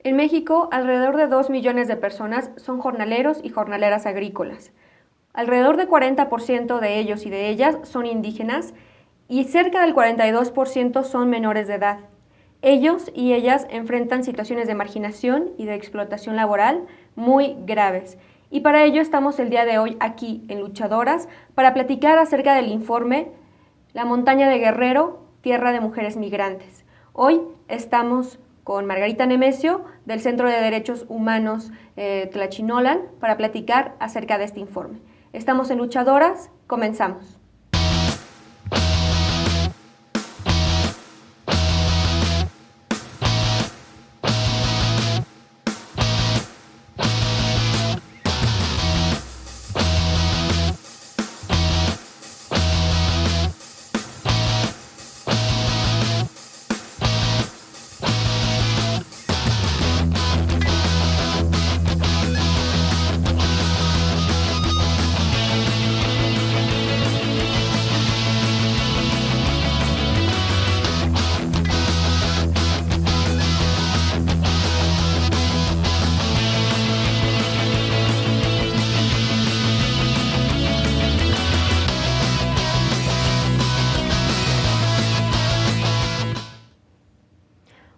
En México, alrededor de 2 millones de personas son jornaleros y jornaleras agrícolas. Alrededor de 40% de ellos y de ellas son indígenas y cerca del 42% son menores de edad. Ellos y ellas enfrentan situaciones de marginación y de explotación laboral muy graves. Y para ello estamos el día de hoy aquí en Luchadoras para platicar acerca del informe La montaña de Guerrero, tierra de mujeres migrantes. Hoy estamos con Margarita Nemesio del Centro de Derechos Humanos Tlachinolan para platicar acerca de este informe. Estamos en Luchadoras, comenzamos.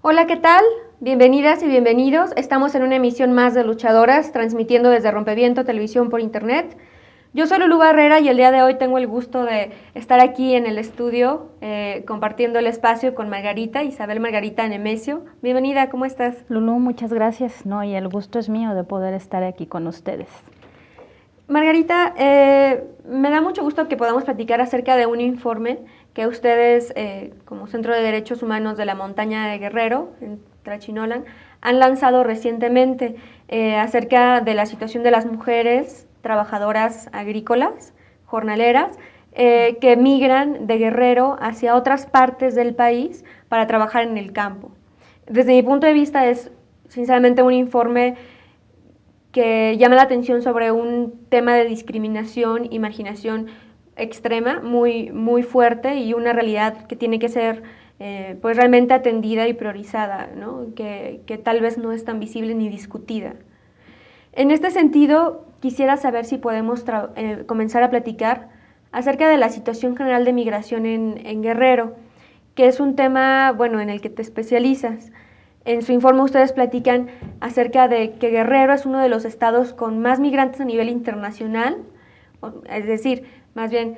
Hola, ¿qué tal? Bienvenidas y bienvenidos. Estamos en una emisión más de Luchadoras, transmitiendo desde Rompeviento Televisión por Internet. Yo soy Lulú Barrera y el día de hoy tengo el gusto de estar aquí en el estudio compartiendo el espacio con Margarita, Isabel Margarita Nemesio. Bienvenida, ¿cómo estás? Lulú, muchas gracias. No, y el gusto es mío de poder estar aquí con ustedes. Margarita, me da mucho gusto que podamos platicar acerca de un informe que ustedes, como Centro de Derechos Humanos de la Montaña de Guerrero, en Tlachinolan, han lanzado recientemente acerca de la situación de las mujeres trabajadoras agrícolas, jornaleras, que migran de Guerrero hacia otras partes del país para trabajar en el campo. Desde mi punto de vista es, sinceramente, un informe que llama la atención sobre un tema de discriminación y marginación extrema, muy fuerte, y una realidad que tiene que ser pues realmente atendida y priorizada, ¿no? que tal vez no es tan visible ni discutida. En este sentido, quisiera saber si podemos comenzar a platicar acerca de la situación general de migración en Guerrero, que es un tema, bueno, en el que te especializas. En su informe ustedes platican acerca de que Guerrero es uno de los estados con más migrantes a nivel internacional, es decir, más bien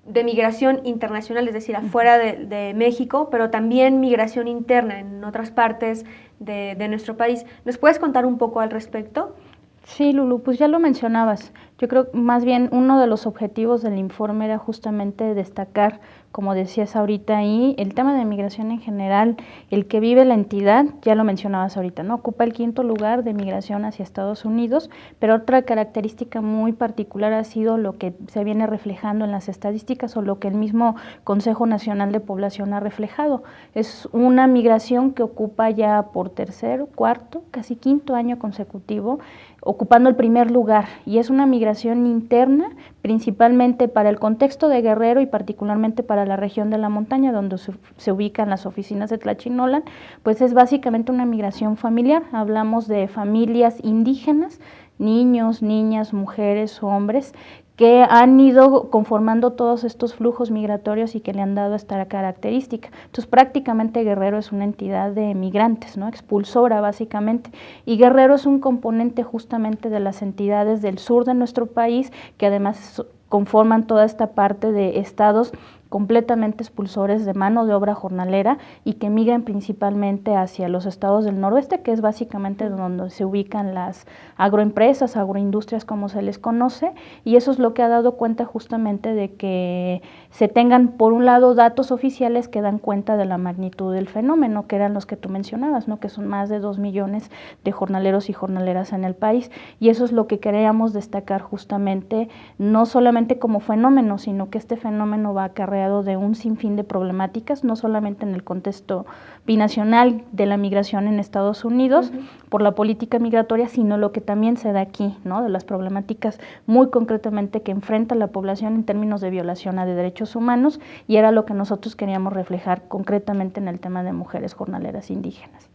de migración internacional, es decir, afuera de México, pero también migración interna en otras partes de nuestro país. ¿Nos puedes contar un poco al respecto? Sí, Lulú, pues ya lo mencionabas. Yo creo más bien uno de los objetivos del informe era justamente destacar, como decías ahorita ahí, el tema de migración en general, el que vive la entidad, ya lo mencionabas ahorita, ¿no? Ocupa el 5.º lugar de migración hacia Estados Unidos, pero otra característica muy particular ha sido lo que se viene reflejando en las estadísticas o lo que el mismo Consejo Nacional de Población ha reflejado. Es una migración que ocupa ya por tercer, cuarto, casi 5.º año consecutivo, ocupando el primer lugar, y es una migración interna, principalmente para el contexto de Guerrero y particularmente para la región de la montaña, donde se ubican las oficinas de Tlachinolan, pues es básicamente una migración familiar. Hablamos de familias indígenas, niños, niñas, mujeres, hombres, que han ido conformando todos estos flujos migratorios y que le han dado esta característica. Entonces prácticamente Guerrero es una entidad de migrantes, ¿no? Expulsora básicamente, y Guerrero es un componente justamente de las entidades del sur de nuestro país que además conforman toda esta parte de estados completamente expulsores de mano de obra jornalera y que migran principalmente hacia los estados del noroeste, que es básicamente donde se ubican las agroempresas, agroindustrias como se les conoce, y eso es lo que ha dado cuenta justamente de que se tengan por un lado datos oficiales que dan cuenta de la magnitud del fenómeno, que eran los que tú mencionabas, ¿no? Que son más de 2 millones de jornaleros y jornaleras en el país, y eso es lo que queríamos destacar justamente, no solamente como fenómeno, sino que este fenómeno va acarreado de un sinfín de problemáticas, no solamente en el contexto binacional de la migración en Estados Unidos, por la política migratoria, sino lo que también se da aquí, ¿no? De las problemáticas muy concretamente que enfrenta la población en términos de violación a de derechos humanos, y era lo que nosotros queríamos reflejar concretamente en el tema de mujeres jornaleras indígenas.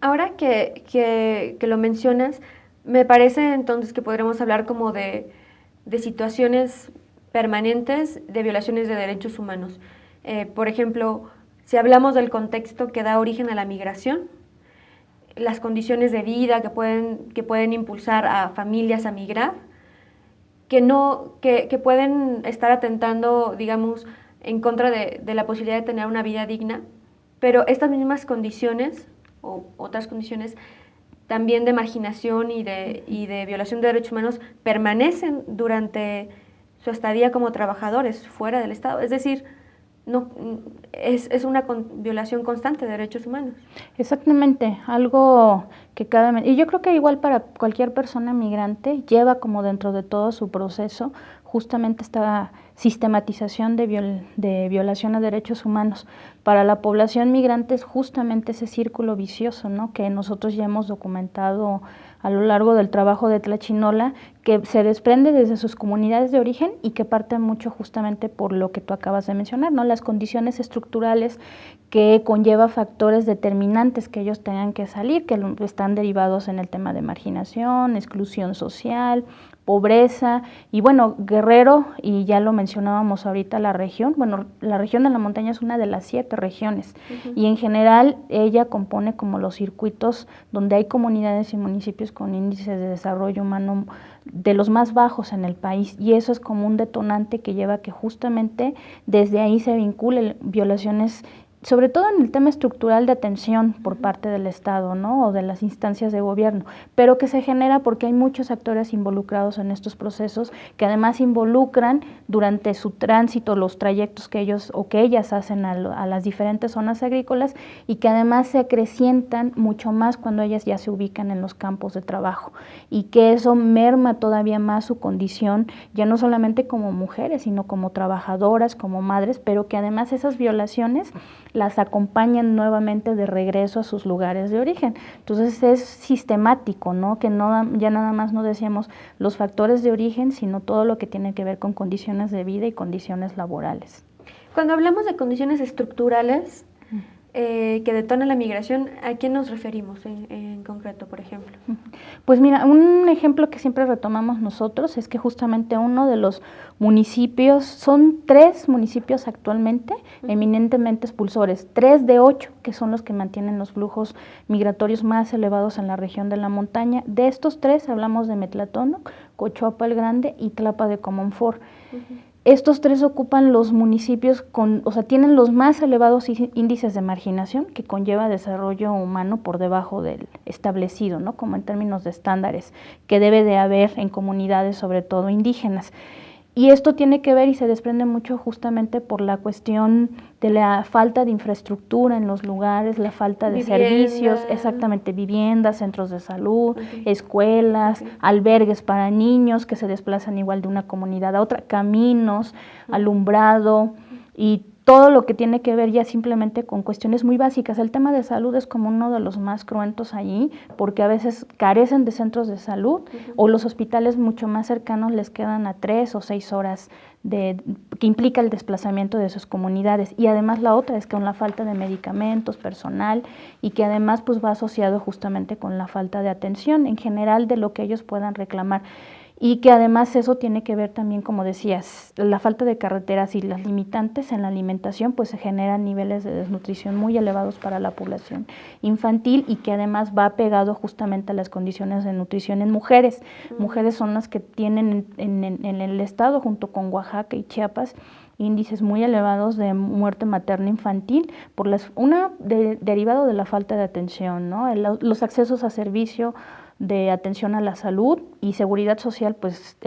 Ahora que lo mencionas, me parece entonces que podremos hablar como de situaciones permanentes de violaciones de derechos humanos. Por ejemplo, si hablamos del contexto que da origen a la migración, las condiciones de vida que pueden impulsar a familias a migrar, que pueden estar atentando, digamos, en contra de la posibilidad de tener una vida digna, pero estas mismas condiciones o otras condiciones también de marginación y de violación de derechos humanos permanecen durante su estadía como trabajadores fuera del Estado. Es decir, no, es una violación constante de derechos humanos. Exactamente, algo que y yo creo que igual para cualquier persona migrante lleva como dentro de todo su proceso justamente esta sistematización de violación a derechos humanos. Para la población migrante es justamente ese círculo vicioso, ¿no?, que nosotros ya hemos documentado a lo largo del trabajo de Tlachinola, que se desprende desde sus comunidades de origen y que parte mucho justamente por lo que tú acabas de mencionar, ¿no?, las condiciones estructurales que conlleva factores determinantes que ellos tengan que salir, que están derivados en el tema de marginación, exclusión social, pobreza, y bueno, Guerrero, y ya lo mencionábamos ahorita, la región de la montaña es una de las 7 regiones, y en general ella compone como los circuitos donde hay comunidades y municipios con índices de desarrollo humano de los más bajos en el país, y eso es como un detonante que lleva a que justamente desde ahí se vinculen violaciones, sobre todo en el tema estructural de atención por parte del Estado, ¿no?, o de las instancias de gobierno, pero que se genera porque hay muchos actores involucrados en estos procesos que además involucran durante su tránsito los trayectos que ellos o que ellas hacen a las diferentes zonas agrícolas, y que además se acrecientan mucho más cuando ellas ya se ubican en los campos de trabajo, y que eso merma todavía más su condición, ya no solamente como mujeres, sino como trabajadoras, como madres, pero que además esas violaciones las acompañan nuevamente de regreso a sus lugares de origen. Entonces es sistemático, ¿no?, que no, ya nada más no decíamos los factores de origen, sino todo lo que tiene que ver con condiciones de vida y condiciones laborales. Cuando hablamos de condiciones estructurales que detonan la migración, ¿a quién nos referimos en concreto, por ejemplo? Pues mira, un ejemplo que siempre retomamos nosotros es que justamente uno de los municipios, son 3 municipios actualmente eminentemente expulsores, 3 de 8 que son los que mantienen los flujos migratorios más elevados en la región de la montaña. De estos 3 hablamos de Metlatónoc, Cochuapa el Grande y Tlapa de Comonfort. Estos 3 ocupan los municipios tienen los más elevados índices de marginación, que conlleva desarrollo humano por debajo del establecido, ¿no?, como en términos de estándares que debe de haber en comunidades, sobre todo indígenas. Y esto tiene que ver y se desprende mucho justamente por la cuestión de la falta de infraestructura en los lugares, la falta de servicios, exactamente, viviendas, centros de salud, escuelas, albergues para niños que se desplazan igual de una comunidad a otra, caminos, alumbrado y todo lo que tiene que ver ya simplemente con cuestiones muy básicas. El tema de salud es como uno de los más cruentos allí, porque a veces carecen de centros de salud o los hospitales mucho más cercanos les quedan a 3 o 6 horas que implica el desplazamiento de sus comunidades. Y además la otra es con la falta de medicamentos, personal, y que además pues va asociado justamente con la falta de atención en general de lo que ellos puedan reclamar. Y que además eso tiene que ver también, como decías, la falta de carreteras y las limitantes en la alimentación, pues se generan niveles de desnutrición muy elevados para la población infantil, y que además va pegado justamente a las condiciones de nutrición en mujeres. Mujeres son las que tienen en el estado, junto con Oaxaca y Chiapas, índices muy elevados de muerte materna infantil, derivado de la falta de atención, ¿no? Los accesos a servicio de atención a la salud y seguridad social, pues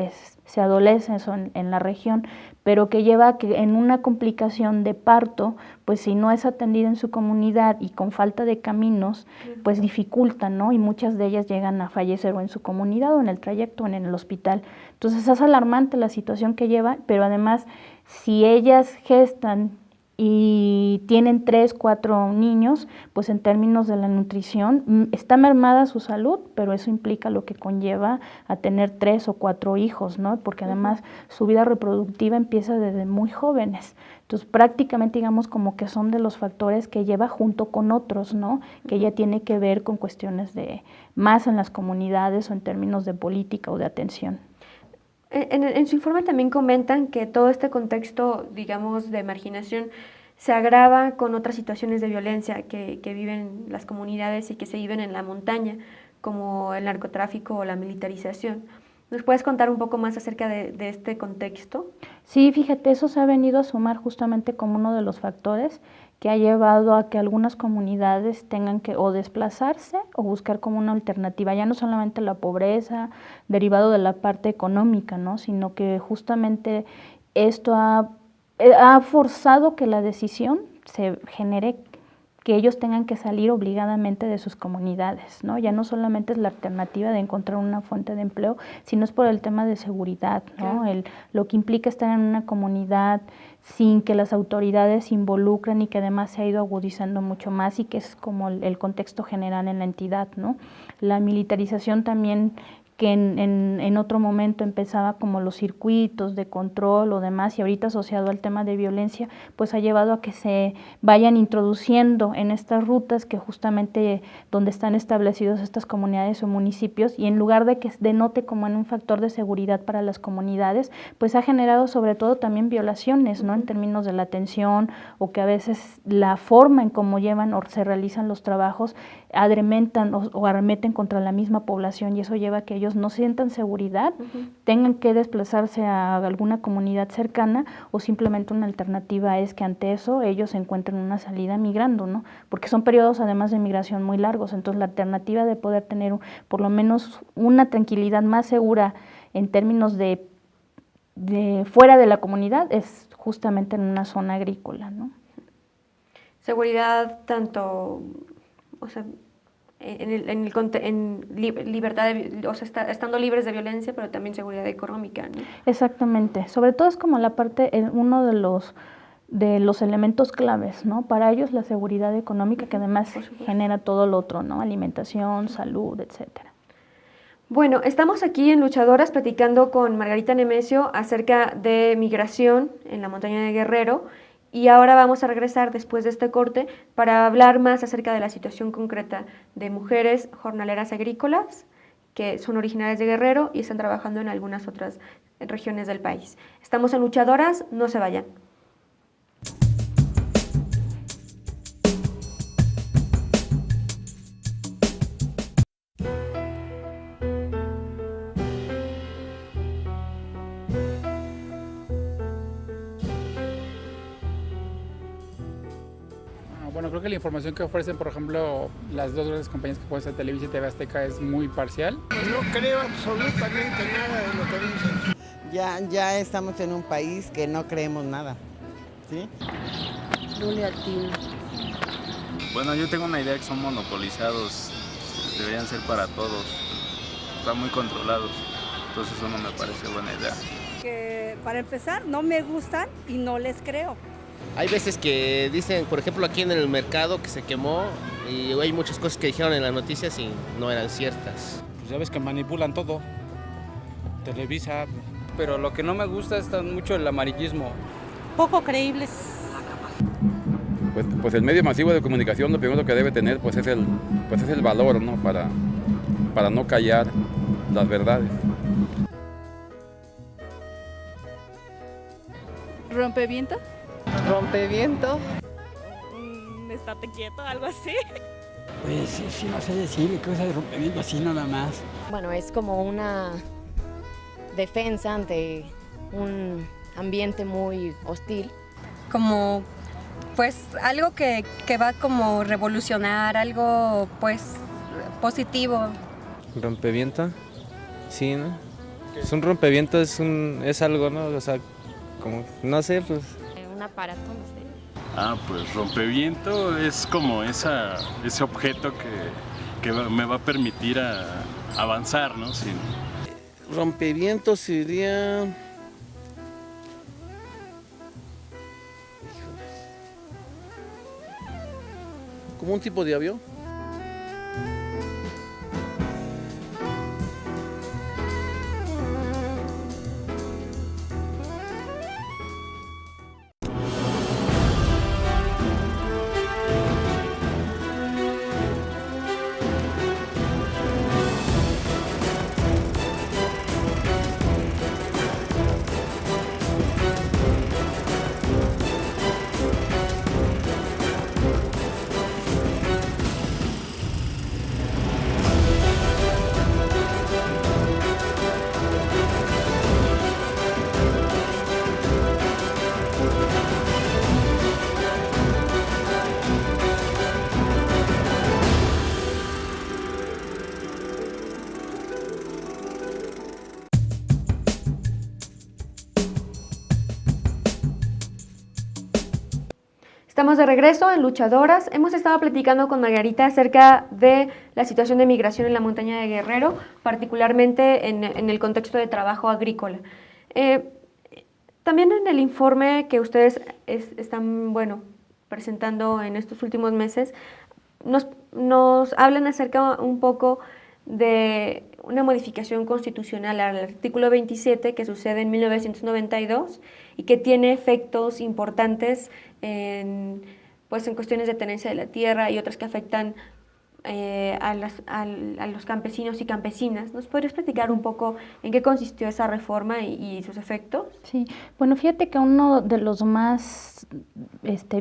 se adolece eso en la región, pero que lleva a que en una complicación de parto, pues si no es atendida en su comunidad y con falta de caminos, pues dificulta, ¿no? Y muchas de ellas llegan a fallecer o en su comunidad o en el trayecto o en el hospital. Entonces es alarmante la situación que lleva, pero además si ellas gestan y tienen 3, 4 niños, pues en términos de la nutrición está mermada su salud, pero eso implica lo que conlleva a tener 3 o 4 hijos, ¿no? Porque además su vida reproductiva empieza desde muy jóvenes. Entonces prácticamente digamos como que son de los factores que lleva junto con otros, ¿no? Que ya tiene que ver con cuestiones de más en las comunidades o en términos de política o de atención. En su informe también comentan que todo este contexto, digamos, de marginación se agrava con otras situaciones de violencia que viven las comunidades y que se viven en la montaña, como el narcotráfico o la militarización. ¿Nos puedes contar un poco más acerca de este contexto? Sí, fíjate, eso se ha venido a sumar justamente como uno de los factores que ha llevado a que algunas comunidades tengan que o desplazarse o buscar como una alternativa, ya no solamente la pobreza derivado de la parte económica, ¿no? Sino que justamente esto ha forzado que la decisión se genere que ellos tengan que salir obligadamente de sus comunidades, ¿no? Ya no solamente es la alternativa de encontrar una fuente de empleo, sino es por el tema de seguridad, ¿no? Claro. Lo que implica estar en una comunidad sin que las autoridades se involucren y que además se ha ido agudizando mucho más y que es como el contexto general en la entidad, ¿no? La militarización también que en otro momento empezaba como los circuitos de control o demás, y ahorita asociado al tema de violencia, pues ha llevado a que se vayan introduciendo en estas rutas que justamente donde están establecidos estas comunidades o municipios, y en lugar de que denote como en un factor de seguridad para las comunidades, pues ha generado sobre todo también violaciones, ¿no? En términos de la atención, o que a veces la forma en cómo llevan o se realizan los trabajos adrementan o arremeten contra la misma población, y eso lleva a que ellos no sientan seguridad, tengan que desplazarse a alguna comunidad cercana, o simplemente una alternativa es que ante eso ellos encuentren una salida migrando, ¿no? Porque son periodos además de migración muy largos, entonces la alternativa de poder tener por lo menos una tranquilidad más segura en términos de fuera de la comunidad es justamente en una zona agrícola, ¿no? Seguridad tanto, o sea, libertad, o sea, estando libres de violencia, pero también seguridad económica, ¿no? Exactamente, sobre todo es como la parte, uno de los elementos claves, ¿no? Para ellos la seguridad económica, que además genera todo lo otro, ¿no? Alimentación, salud, etcétera. Bueno, estamos aquí en Luchadoras platicando con Margarita Nemesio acerca de migración en la montaña de Guerrero, y ahora vamos a regresar después de este corte para hablar más acerca de la situación concreta de mujeres jornaleras agrícolas que son originarias de Guerrero y están trabajando en algunas otras regiones del país. Estamos en Luchadoras, no se vayan. Bueno, creo que la información que ofrecen, por ejemplo, las dos grandes compañías que pueden ser Televisa y TV Azteca es muy parcial. No creo absolutamente nada de lo que dicen. Ya estamos en un país que no creemos nada, ¿sí? No le atino. Bueno, yo tengo una idea que son monopolizados, deberían ser para todos, están muy controlados, entonces eso no me parece buena idea. Que para empezar no me gustan y no les creo. Hay veces que dicen, por ejemplo, aquí en el mercado que se quemó, y hay muchas cosas que dijeron en las noticias y no eran ciertas. Pues ya ves que manipulan todo, Televisa. Pero lo que no me gusta es mucho el amarillismo. Poco creíbles. Pues el medio masivo de comunicación lo primero que debe tener pues es el valor, ¿no? Para no callar las verdades. ¿Rompeviento? ¿Rompeviento? Estate quieto, algo así. Pues sí, no sé decir cosas de rompeviento así nada más. Bueno, es como una defensa ante un ambiente muy hostil. Como pues algo que va como revolucionar, algo pues positivo. ¿Rompeviento? Sí, ¿no? Es un rompeviento, es algo, ¿no? O sea, como, no sé, pues... Un aparato, no sé. Ah, pues rompeviento es como ese objeto que me va a permitir avanzar, ¿no? Rompeviento sería... como un tipo de avión. Estamos de regreso en Luchadoras. Hemos estado platicando con Margarita acerca de la situación de migración en la montaña de Guerrero, particularmente en el contexto de trabajo agrícola. También en el informe que ustedes están presentando en estos últimos meses, nos hablan acerca un poco de una modificación constitucional al artículo 27 que sucede en 1992 y que tiene efectos importantes en cuestiones de tenencia de la tierra y otras que afectan a los campesinos y campesinas. ¿Nos podrías platicar un poco en qué consistió esa reforma y sus efectos? Sí, bueno, fíjate que uno de los más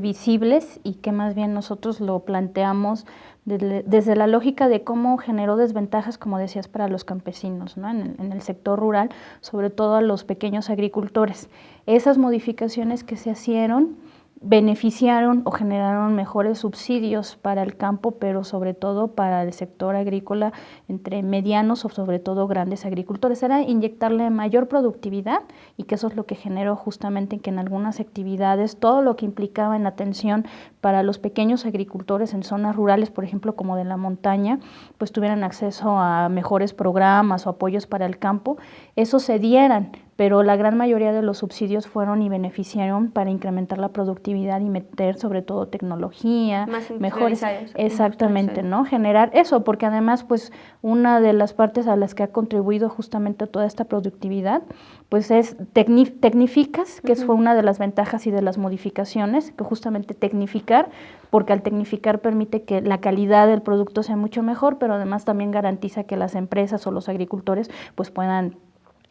visibles y que más bien nosotros lo planteamos desde la lógica de cómo generó desventajas, como decías, para los campesinos, ¿no? en el sector rural, sobre todo a los pequeños agricultores. Esas modificaciones que se hicieron beneficiaron o generaron mejores subsidios para el campo, pero sobre todo para el sector agrícola entre medianos o sobre todo grandes agricultores. Era inyectarle mayor productividad y que eso es lo que generó justamente que en algunas actividades todo lo que implicaba en atención para los pequeños agricultores en zonas rurales, por ejemplo como de la montaña, pues tuvieran acceso a mejores programas o apoyos para el campo, eso se dieran, pero la gran mayoría de los subsidios fueron y beneficiaron para incrementar la productividad y meter sobre todo tecnología, mejores, exactamente, ¿no? Generar eso, porque además pues una de las partes a las que ha contribuido justamente toda esta productividad, pues es Tecnificas, que fue una de las ventajas y de las modificaciones, que justamente tecnificar, porque al tecnificar permite que la calidad del producto sea mucho mejor, pero además también garantiza que las empresas o los agricultores pues puedan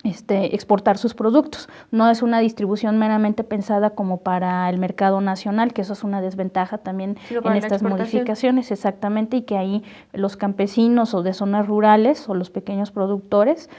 exportar sus productos. No es una distribución meramente pensada como para el mercado nacional, que eso es una desventaja también en estas modificaciones, exactamente, y que ahí los campesinos o de zonas rurales o los pequeños productores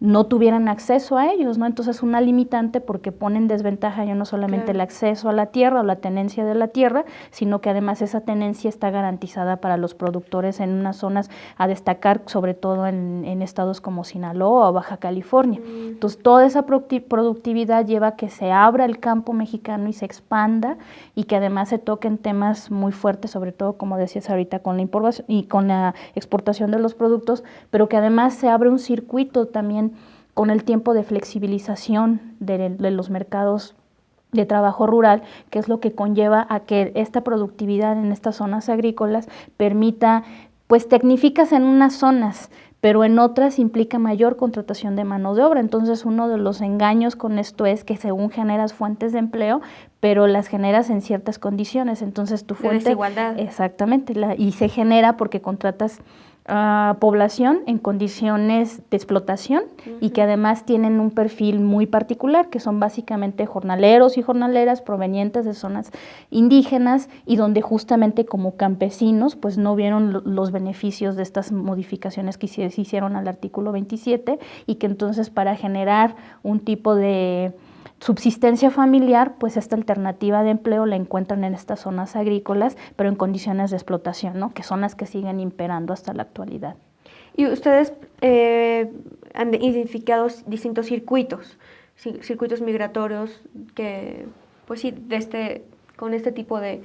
no tuvieran acceso a ellos, ¿no? Entonces una limitante porque pone en desventaja ya no solamente el acceso a la tierra o la tenencia de la tierra, sino que además esa tenencia está garantizada para los productores en unas zonas a destacar, sobre todo en estados como Sinaloa o Baja California. Entonces toda esa productividad lleva a que se abra el campo mexicano y se expanda y que además se toquen temas muy fuertes, sobre todo como decías ahorita con la importación y con la exportación de los productos, pero que además se abre un circuito también con el tiempo de flexibilización de los mercados de trabajo rural, que es lo que conlleva a que esta productividad en estas zonas agrícolas permita, pues tecnificas en unas zonas, pero en otras implica mayor contratación de mano de obra. Entonces uno de los engaños con esto es que según generas fuentes de empleo, pero las generas en ciertas condiciones, entonces tu fuente… De desigualdad. Exactamente, y se genera porque contratas población en condiciones de explotación y que además tienen un perfil muy particular, que son básicamente jornaleros y jornaleras provenientes de zonas indígenas y donde justamente como campesinos pues no vieron los beneficios de estas modificaciones que se hicieron al artículo 27 y que entonces para generar un tipo de subsistencia familiar, pues esta alternativa de empleo la encuentran en estas zonas agrícolas, pero en condiciones de explotación, ¿no? Que son las que siguen imperando hasta la actualidad. Y ustedes han identificado distintos circuitos migratorios que, pues sí, con este tipo de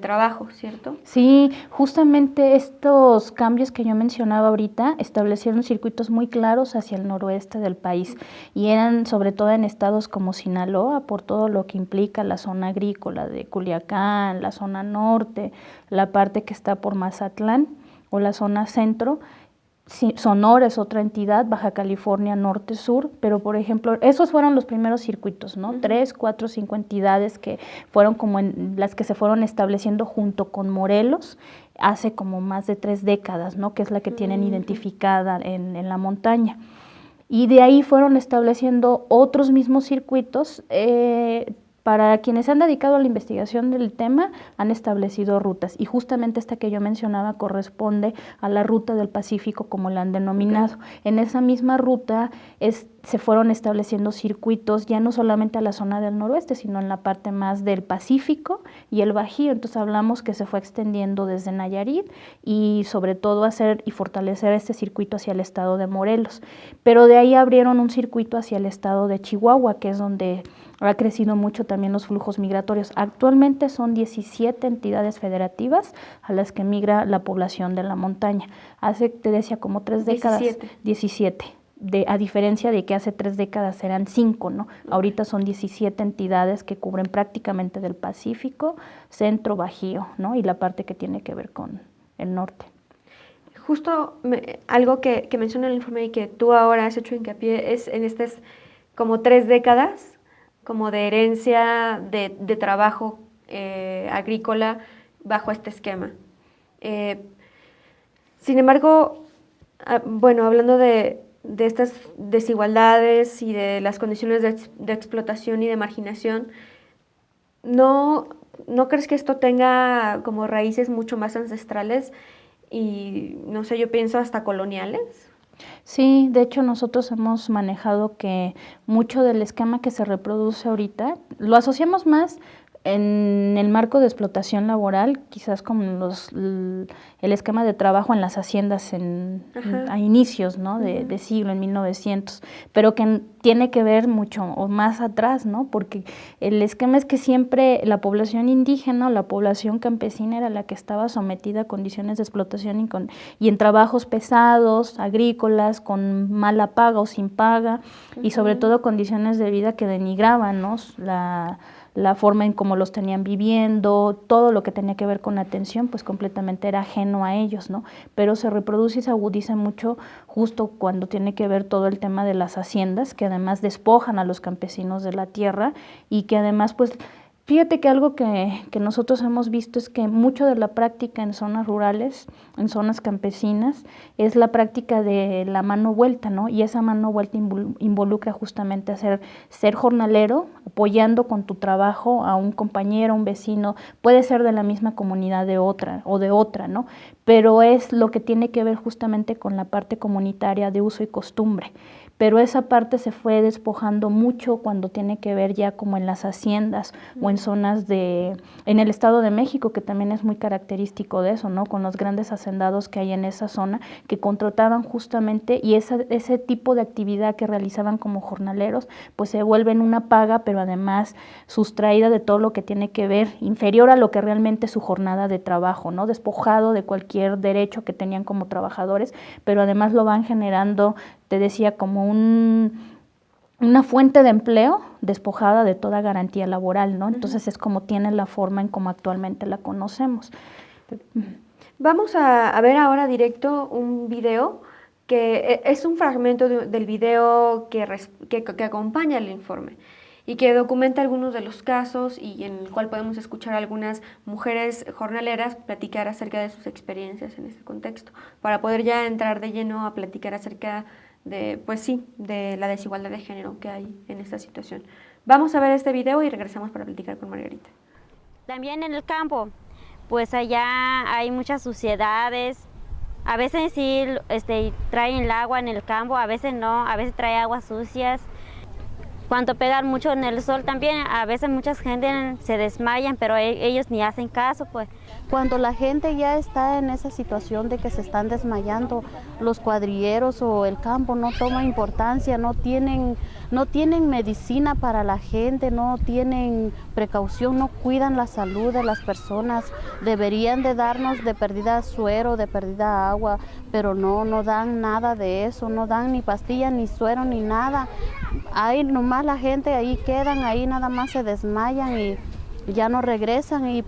trabajo, ¿cierto? Sí, justamente estos cambios que yo mencionaba ahorita establecieron circuitos muy claros hacia el noroeste del país y eran sobre todo en estados como Sinaloa, por todo lo que implica la zona agrícola de Culiacán, la zona norte, la parte que está por Mazatlán o la zona centro. Sonora es otra entidad, Baja California Norte-Sur, pero por ejemplo, esos fueron los primeros circuitos, ¿no? 3, 4, 5 entidades que fueron como las que se fueron estableciendo junto con Morelos hace como más de 3 décadas, ¿no? Que es la que tienen identificada en la montaña. Y de ahí fueron estableciendo otros mismos circuitos. Para quienes se han dedicado a la investigación del tema, han establecido rutas y justamente esta que yo mencionaba corresponde a la ruta del Pacífico, como la han denominado. En esa misma ruta se fueron estableciendo circuitos ya no solamente a la zona del noroeste, sino en la parte más del Pacífico y el Bajío. Entonces hablamos que se fue extendiendo desde Nayarit y sobre todo hacer y fortalecer este circuito hacia el estado de Morelos. Pero de ahí abrieron un circuito hacia el estado de Chihuahua, que es donde ha crecido mucho también los flujos migratorios. Actualmente son 17 entidades federativas a las que migra la población de la montaña. Hace, te decía, como 3 décadas. 17. A diferencia de que hace 3 décadas eran 5, ¿no? Ahorita son 17 entidades que cubren prácticamente del Pacífico, centro, Bajío, ¿no? Y la parte que tiene que ver con el norte. Justo algo que menciona el informe y que tú ahora has hecho hincapié es en estas como 3 décadas como de herencia de trabajo agrícola bajo este esquema. Sin embargo, bueno, hablando de estas desigualdades y de las condiciones de explotación y de marginación, ¿no crees que esto tenga como raíces mucho más ancestrales y, no sé, yo pienso hasta coloniales? Sí, de hecho nosotros hemos manejado que mucho del esquema que se reproduce ahorita lo asociamos más en el marco de explotación laboral, quizás como el esquema de trabajo en las haciendas a inicios, ¿no? de siglo, en 1900, pero que tiene que ver mucho o más atrás, ¿no? Porque el esquema es que siempre la población indígena o la población campesina era la que estaba sometida a condiciones de explotación y en trabajos pesados, agrícolas, con mala paga o sin paga, y sobre todo condiciones de vida que denigraban, ¿no? La forma en cómo los tenían viviendo, todo lo que tenía que ver con atención, pues completamente era ajeno a ellos, ¿no? Pero se reproduce y se agudiza mucho justo cuando tiene que ver todo el tema de las haciendas, que además despojan a los campesinos de la tierra y que además, pues, fíjate que algo que nosotros hemos visto es que mucho de la práctica en zonas rurales, en zonas campesinas, es la práctica de la mano vuelta, ¿no? Y esa mano vuelta involucra justamente ser jornalero, apoyando con tu trabajo a un compañero, un vecino, puede ser de la misma comunidad de otra, ¿no? Pero es lo que tiene que ver justamente con la parte comunitaria de uso y costumbre. Pero esa parte se fue despojando mucho cuando tiene que ver ya como en las haciendas o en zonas en el Estado de México, que también es muy característico de eso, ¿no? Con los grandes hacendados que hay en esa zona, que contrataban justamente, y ese tipo de actividad que realizaban como jornaleros, pues se vuelven una paga, pero además sustraída de todo lo que tiene que ver, inferior a lo que realmente es su jornada de trabajo, ¿no? Despojado de cualquier derecho que tenían como trabajadores, pero además lo van generando, te decía, como una fuente de empleo despojada de toda garantía laboral, ¿no? Entonces es como tiene la forma en como actualmente la conocemos. Vamos a ver ahora directo un video que es un fragmento del video que acompaña el informe y que documenta algunos de los casos y en el cual podemos escuchar a algunas mujeres jornaleras platicar acerca de sus experiencias en este contexto, para poder ya entrar de lleno a platicar acerca de la desigualdad de género que hay en esta situación. Vamos a ver este video y regresamos para platicar con Margarita. También en el campo, pues allá hay muchas suciedades. A veces sí traen el agua en el campo, a veces no, a veces trae aguas sucias. Cuando pegan mucho en el sol también, a veces mucha gente se desmayan, pero ellos ni hacen caso, pues. Cuando la gente ya está en esa situación de que se están desmayando, los cuadrilleros o el campo no toman importancia, no tienen no tienen medicina para la gente, no tienen precaución, no cuidan la salud de las personas. Deberían de darnos de perdida suero, de perdida agua, pero no dan nada de eso, no dan ni pastillas, ni suero, ni nada. Ahí nomás la gente ahí quedan, ahí nada más se desmayan y ya no regresan, y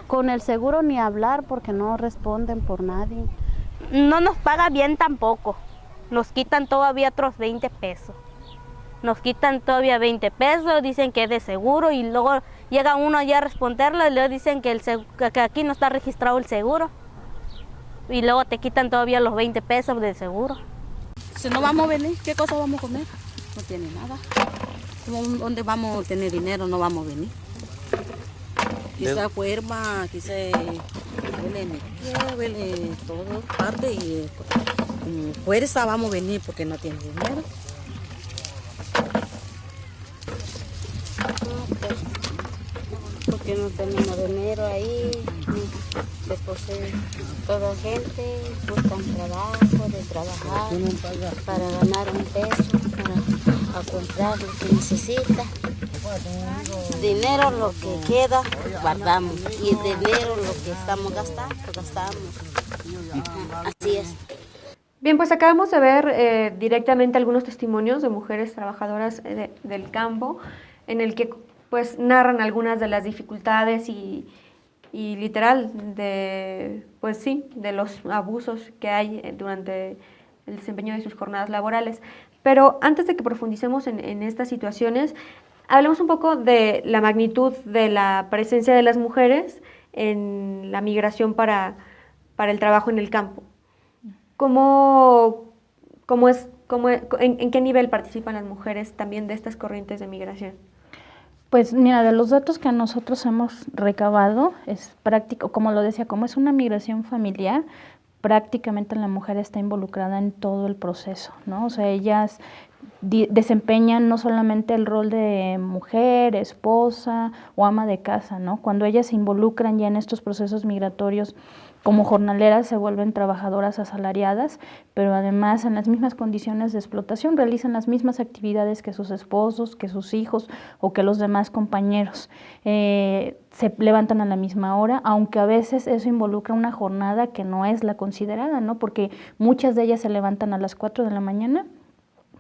con el seguro ni hablar porque no responden por nadie. No nos paga bien tampoco, nos quitan todavía otros 20 pesos. Nos quitan todavía 20 pesos, dicen que es de seguro, y luego llega uno allá a responderlo y luego dicen que aquí no está registrado el seguro. Y luego te quitan todavía los 20 pesos del seguro. Si no vamos a venir, ¿qué cosa vamos a comer? No tiene nada. ¿Dónde vamos a tener dinero? No vamos a venir. Quizá enferma, quizá huele en el pie, huele todo parte, y con fuerza vamos a venir porque no tiene dinero. Porque no tenemos dinero ahí, después toda gente buscan trabajo, de trabajar para ganar un peso, para comprar lo que necesita. Dinero lo que queda, guardamos, y el dinero lo que estamos gastando, gastamos. Así es. Bien, pues acabamos de ver directamente algunos testimonios de mujeres trabajadoras del campo, en el que pues narran algunas de las dificultades y literal de los abusos que hay durante el desempeño de sus jornadas laborales. Pero antes de que profundicemos en estas situaciones, hablemos un poco de la magnitud de la presencia de las mujeres en la migración para el trabajo en el campo. ¿En qué nivel participan las mujeres también de estas corrientes de migración? Pues mira, de los datos que nosotros hemos recabado, es práctico, como lo decía, como es una migración familiar, prácticamente la mujer está involucrada en todo el proceso, ¿no? O sea, ellas desempeñan no solamente el rol de mujer, esposa o ama de casa, ¿no? Cuando ellas se involucran ya en estos procesos migratorios como jornaleras, se vuelven trabajadoras asalariadas, pero además en las mismas condiciones de explotación realizan las mismas actividades que sus esposos, que sus hijos o que los demás compañeros. Se levantan a la misma hora, aunque a veces eso involucra una jornada que no es la considerada, ¿no? Porque muchas de ellas se levantan a las 4 de la mañana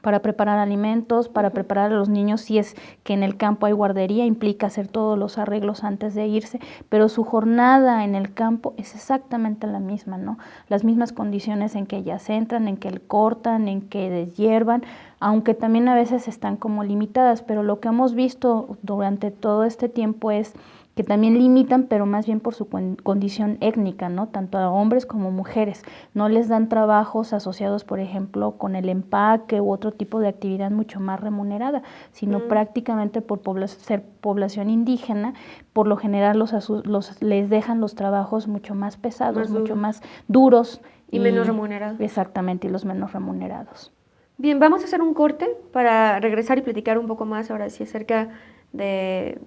para preparar alimentos, para preparar a los niños, si es que en el campo hay guardería, implica hacer todos los arreglos antes de irse, pero su jornada en el campo es exactamente la misma, ¿no? Las mismas condiciones en que ellas entran, en que cortan, en que deshiervan, aunque también a veces están como limitadas, pero lo que hemos visto durante todo este tiempo es que también limitan, pero más bien por su condición étnica, ¿no? Tanto a hombres como mujeres. No les dan trabajos asociados, por ejemplo, con el empaque u otro tipo de actividad mucho más remunerada, sino prácticamente por ser población indígena, por lo general les dejan los trabajos mucho más pesados, mucho más duros. Y menos remunerados. Exactamente, y los menos remunerados. Bien, vamos a hacer un corte para regresar y platicar un poco más ahora sí acerca del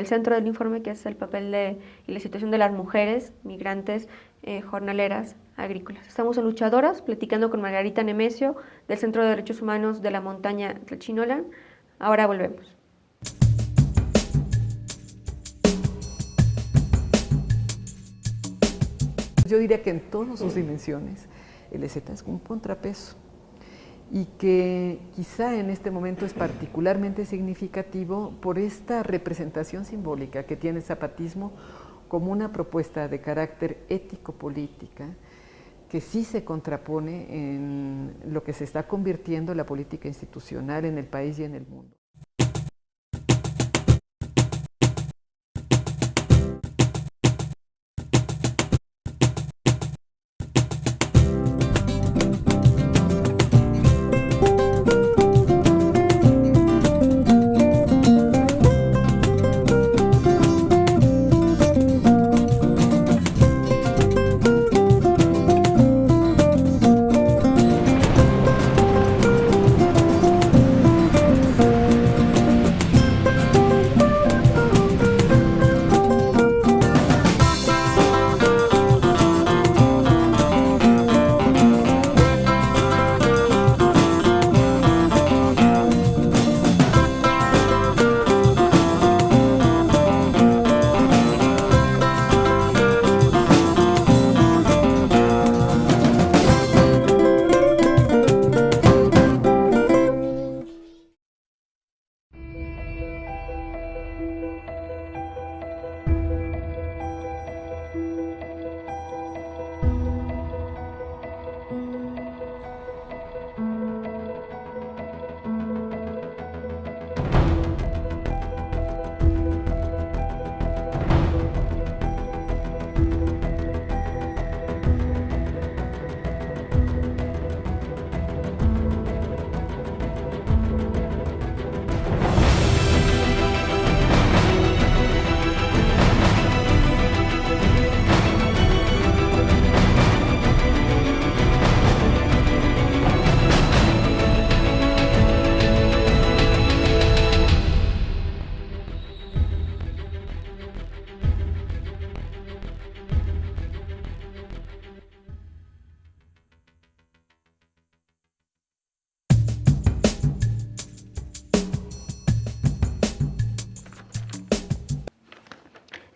centro del informe, que es el papel y la situación de las mujeres migrantes jornaleras agrícolas. Estamos en Luchadoras, platicando con Margarita Nemesio, del Centro de Derechos Humanos de la Montaña Tlachinolan. Ahora volvemos. Yo diría que en todas sus dimensiones el EZ es un contrapeso, y que quizá en este momento es particularmente significativo por esta representación simbólica que tiene el zapatismo como una propuesta de carácter ético-política que sí se contrapone en lo que se está convirtiendo la política institucional en el país y en el mundo.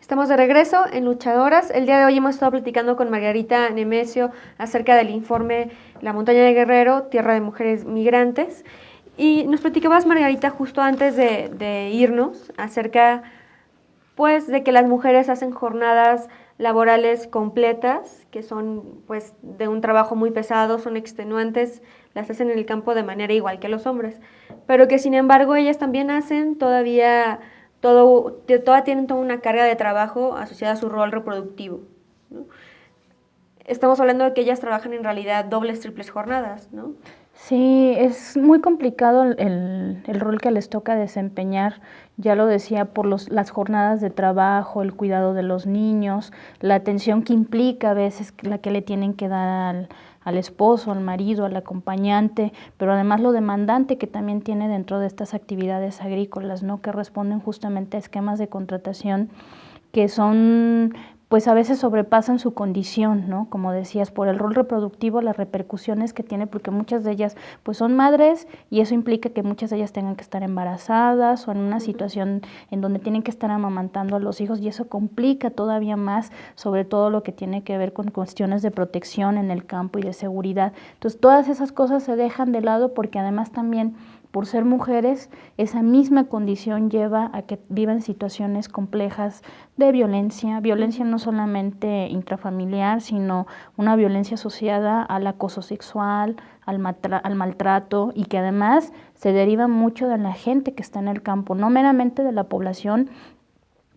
Estamos de regreso en Luchadoras. El día de hoy hemos estado platicando con Margarita Nemesio acerca del informe La Montaña de Guerrero, Tierra de Mujeres Migrantes. Y nos platicabas, Margarita, justo antes de irnos, acerca pues de que las mujeres hacen jornadas laborales completas, que son pues de un trabajo muy pesado, son extenuantes, las hacen en el campo de manera igual que los hombres, pero que sin embargo ellas también hacen todavía tienen toda una carga de trabajo asociada a su rol reproductivo, ¿no? Estamos hablando de que ellas trabajan en realidad dobles, triples jornadas, ¿no? Sí, es muy complicado el rol que les toca desempeñar, ya lo decía, por las jornadas de trabajo, el cuidado de los niños, la atención que implica a veces la que le tienen que dar al esposo, al marido, al acompañante, pero además lo demandante que también tiene dentro de estas actividades agrícolas, ¿no? Que responden justamente a esquemas de contratación que son, pues a veces sobrepasan su condición, ¿no? Como decías, por el rol reproductivo, las repercusiones que tiene, porque muchas de ellas pues son madres y eso implica que muchas de ellas tengan que estar embarazadas o en una situación en donde tienen que estar amamantando a los hijos y eso complica todavía más, sobre todo lo que tiene que ver con cuestiones de protección en el campo y de seguridad. Entonces todas esas cosas se dejan de lado porque además también por ser mujeres, esa misma condición lleva a que vivan situaciones complejas de violencia no solamente intrafamiliar, sino una violencia asociada al acoso sexual, al maltrato y que además se deriva mucho de la gente que está en el campo, no meramente de la población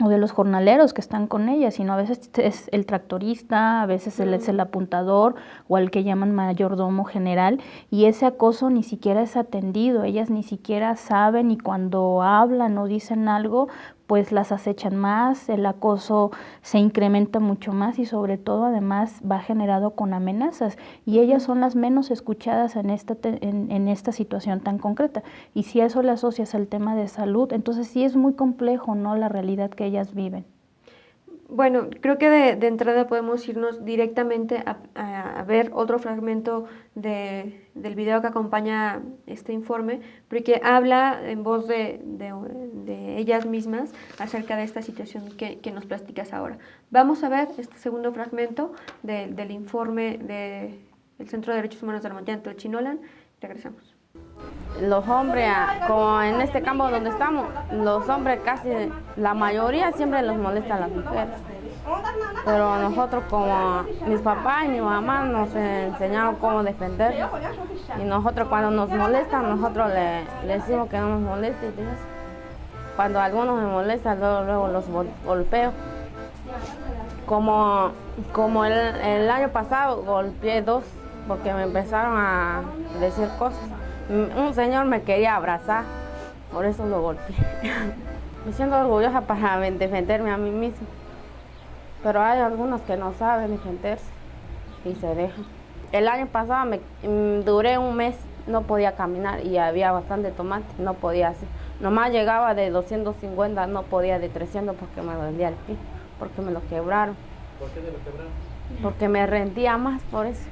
o de los jornaleros que están con ella, sino a veces es el tractorista, a veces es el apuntador o al que llaman mayordomo general, y ese acoso ni siquiera es atendido, ellas ni siquiera saben y cuando hablan o dicen algo, pues las acechan más, el acoso se incrementa mucho más y sobre todo además va generado con amenazas y ellas son las menos escuchadas en esta situación tan concreta. Y si a eso le asocias el tema de salud, entonces sí es muy complejo, ¿no?, la realidad que ellas viven. Bueno, creo que de entrada podemos irnos directamente a ver otro fragmento del video que acompaña este informe, porque habla en voz de ellas mismas acerca de esta situación que nos platicas ahora. Vamos a ver este segundo fragmento del informe del Centro de Derechos Humanos de la Montaña de Tlachinolan. Regresamos. Los hombres, como en este campo donde estamos, los hombres casi, la mayoría siempre los molestan a las mujeres. Pero nosotros como mis papás y mi mamá nos enseñaron cómo defendernos. Y nosotros cuando nos molestan, nosotros le decimos que no nos moleste. Entonces, cuando algunos me molestan, luego los golpeo. Como el año pasado golpeé 2 porque me empezaron a decir cosas. Un señor me quería abrazar, por eso lo golpeé. Me siento orgullosa para defenderme a mí misma, pero hay algunos que no saben defenderse y se dejan. El año pasado duré un mes, no podía caminar y había bastante tomate, no podía hacer. Nomás llegaba de 250, no podía de 300 porque me dolía el pie, porque me lo quebraron. ¿Por qué te lo quebraron? Porque me rendía más, por eso.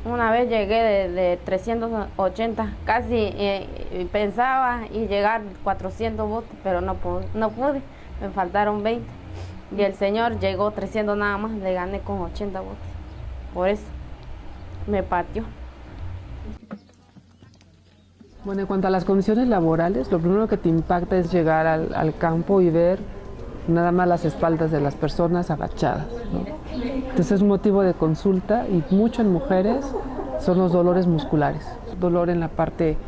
Una vez llegué de 380, casi pensaba y llegar 400 botes, pero no pude, me faltaron 20. Y el señor llegó 300 nada más, le gané con 80 botes, por eso me pateó. Bueno, en cuanto a las condiciones laborales, lo primero que te impacta es llegar al campo y ver nada más las espaldas de las personas agachadas, ¿no? Entonces es un motivo de consulta y mucho en mujeres son los dolores musculares, dolor en la parte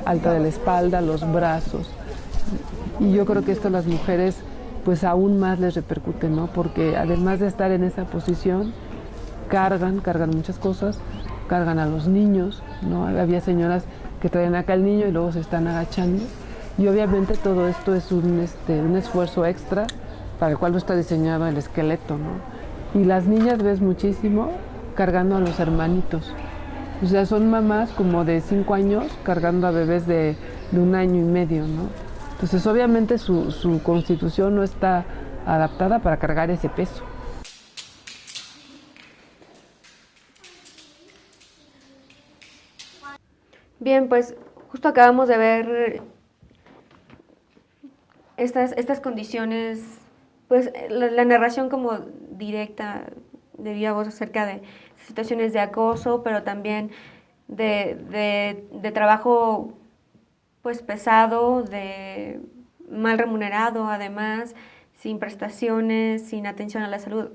alta de la espalda, los brazos. Y yo creo que esto a las mujeres pues aún más les repercute, ¿no? Porque además de estar en esa posición, cargan muchas cosas, cargan a los niños, ¿no? Había señoras que traían acá al niño y luego se están agachando. Y obviamente todo esto es un esfuerzo extra para el cual no está diseñado el esqueleto, ¿no? Y las niñas ves muchísimo cargando a los hermanitos. O sea, son mamás como de 5 años cargando a bebés de 1 año y medio, ¿no? Entonces obviamente su constitución no está adaptada para cargar ese peso. Bien, pues justo acabamos de ver estas condiciones pues la narración como directa de viva voz acerca de situaciones de acoso, pero también de trabajo pues pesado, de mal remunerado además, sin prestaciones, sin atención a la salud.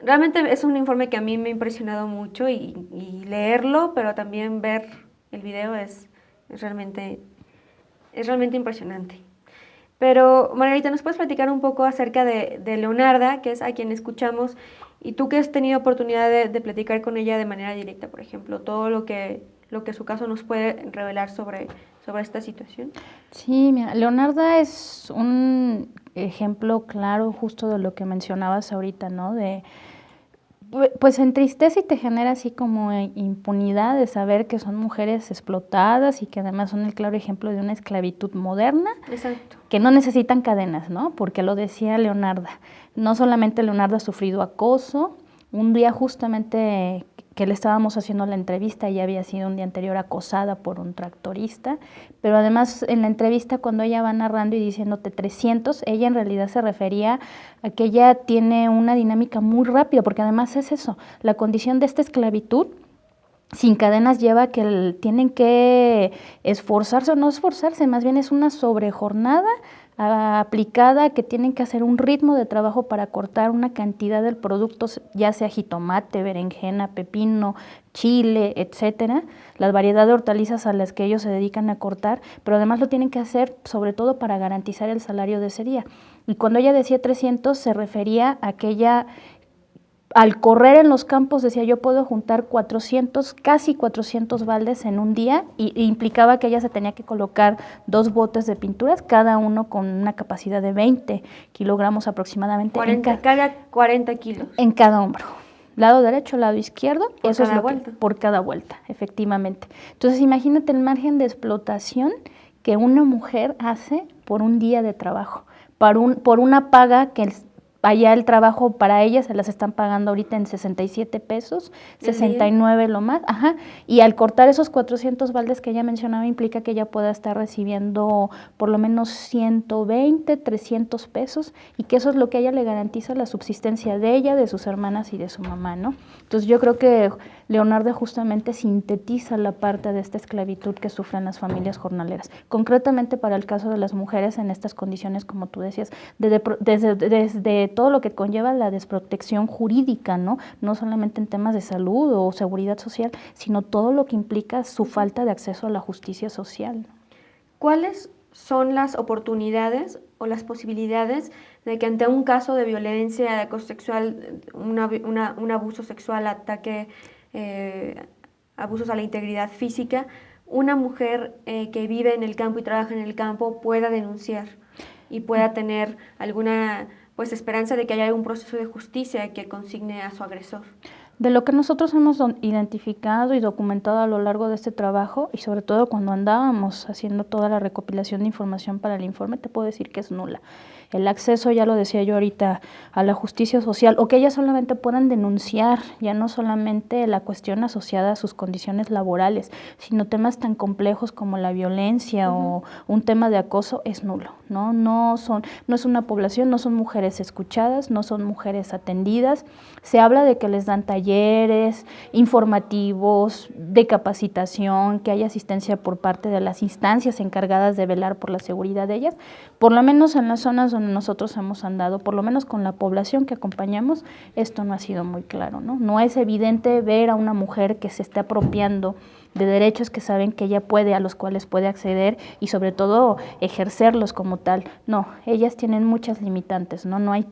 Realmente es un informe que a mí me ha impresionado mucho y leerlo, pero también ver el video es realmente impresionante. Pero Margarita, ¿nos puedes platicar un poco acerca de Leonarda, que es a quien escuchamos, y tú que has tenido oportunidad de platicar con ella de manera directa, por ejemplo, todo lo que su caso nos puede revelar sobre esta situación? Sí, mira, Leonarda es un ejemplo claro justo de lo que mencionabas ahorita, ¿no? Pues entristece y te genera así como impunidad de saber que son mujeres explotadas y que además son el claro ejemplo de una esclavitud moderna. Exacto. Que no necesitan cadenas, ¿no? Porque lo decía Leonarda. No solamente Leonarda ha sufrido acoso, un día justamente que le estábamos haciendo la entrevista, ella había sido un día anterior acosada por un tractorista, pero además en la entrevista cuando ella va narrando y diciéndote 300, ella en realidad se refería a que ella tiene una dinámica muy rápida, porque además es eso, la condición de esta esclavitud sin cadenas lleva a que tienen que esforzarse o no esforzarse, más bien es una sobrejornada aplicada, que tienen que hacer un ritmo de trabajo para cortar una cantidad de productos, ya sea jitomate, berenjena, pepino, chile, etcétera, las variedades de hortalizas a las que ellos se dedican a cortar, pero además lo tienen que hacer sobre todo para garantizar el salario de ese día. Y cuando ella decía 300 se refería a que ella al correr en los campos decía yo puedo juntar 400, casi 400 baldes en un día y implicaba que ella se tenía que colocar 2 botes de pinturas, cada uno con una capacidad de 20 kilogramos aproximadamente. 40 kilos. En cada hombro. Lado derecho, lado izquierdo, por eso cada es vuelta. Por cada vuelta, efectivamente. Entonces imagínate el margen de explotación que una mujer hace por un día de trabajo, por una paga que allá el trabajo para ella se las están pagando ahorita en 67 pesos, 69 lo más, y al cortar esos 400 baldes que ella mencionaba implica que ella pueda estar recibiendo por lo menos 120, 300 pesos y que eso es lo que a ella le garantiza la subsistencia de ella, de sus hermanas y de su mamá, ¿no? Entonces yo creo que Leonarda justamente sintetiza la parte de esta esclavitud que sufren las familias jornaleras, concretamente para el caso de las mujeres en estas condiciones, como tú decías, desde todo lo que conlleva la desprotección jurídica, ¿no? No solamente en temas de salud o seguridad social, sino todo lo que implica su falta de acceso a la justicia social. ¿Cuáles son las oportunidades o las posibilidades de que ante un caso de violencia, de acoso sexual, un abuso sexual, ataque, abusos a la integridad física, una mujer que vive en el campo y trabaja en el campo pueda denunciar y pueda tener alguna esperanza de que haya un proceso de justicia que consigne a su agresor? De lo que nosotros hemos identificado y documentado a lo largo de este trabajo, y sobre todo cuando andábamos haciendo toda la recopilación de información para el informe, te puedo decir que es nula. El acceso, ya lo decía yo ahorita, a la justicia social, o que ellas solamente puedan denunciar, ya no solamente la cuestión asociada a sus condiciones laborales, sino temas tan complejos como la violencia o un tema de acoso, es nulo, ¿no? No es una población, no son mujeres escuchadas, no son mujeres atendidas. Se habla de que les dan talleres informativos, de capacitación, que haya asistencia por parte de las instancias encargadas de velar por la seguridad de ellas, por lo menos en las zonas donde nosotros hemos andado, por lo menos con la población que acompañamos, esto no ha sido muy claro, ¿no? No es evidente ver a una mujer que se esté apropiando de derechos que saben que ella puede, a los cuales puede acceder y sobre todo ejercerlos como tal. No, ellas tienen muchas limitantes, ¿no? No hay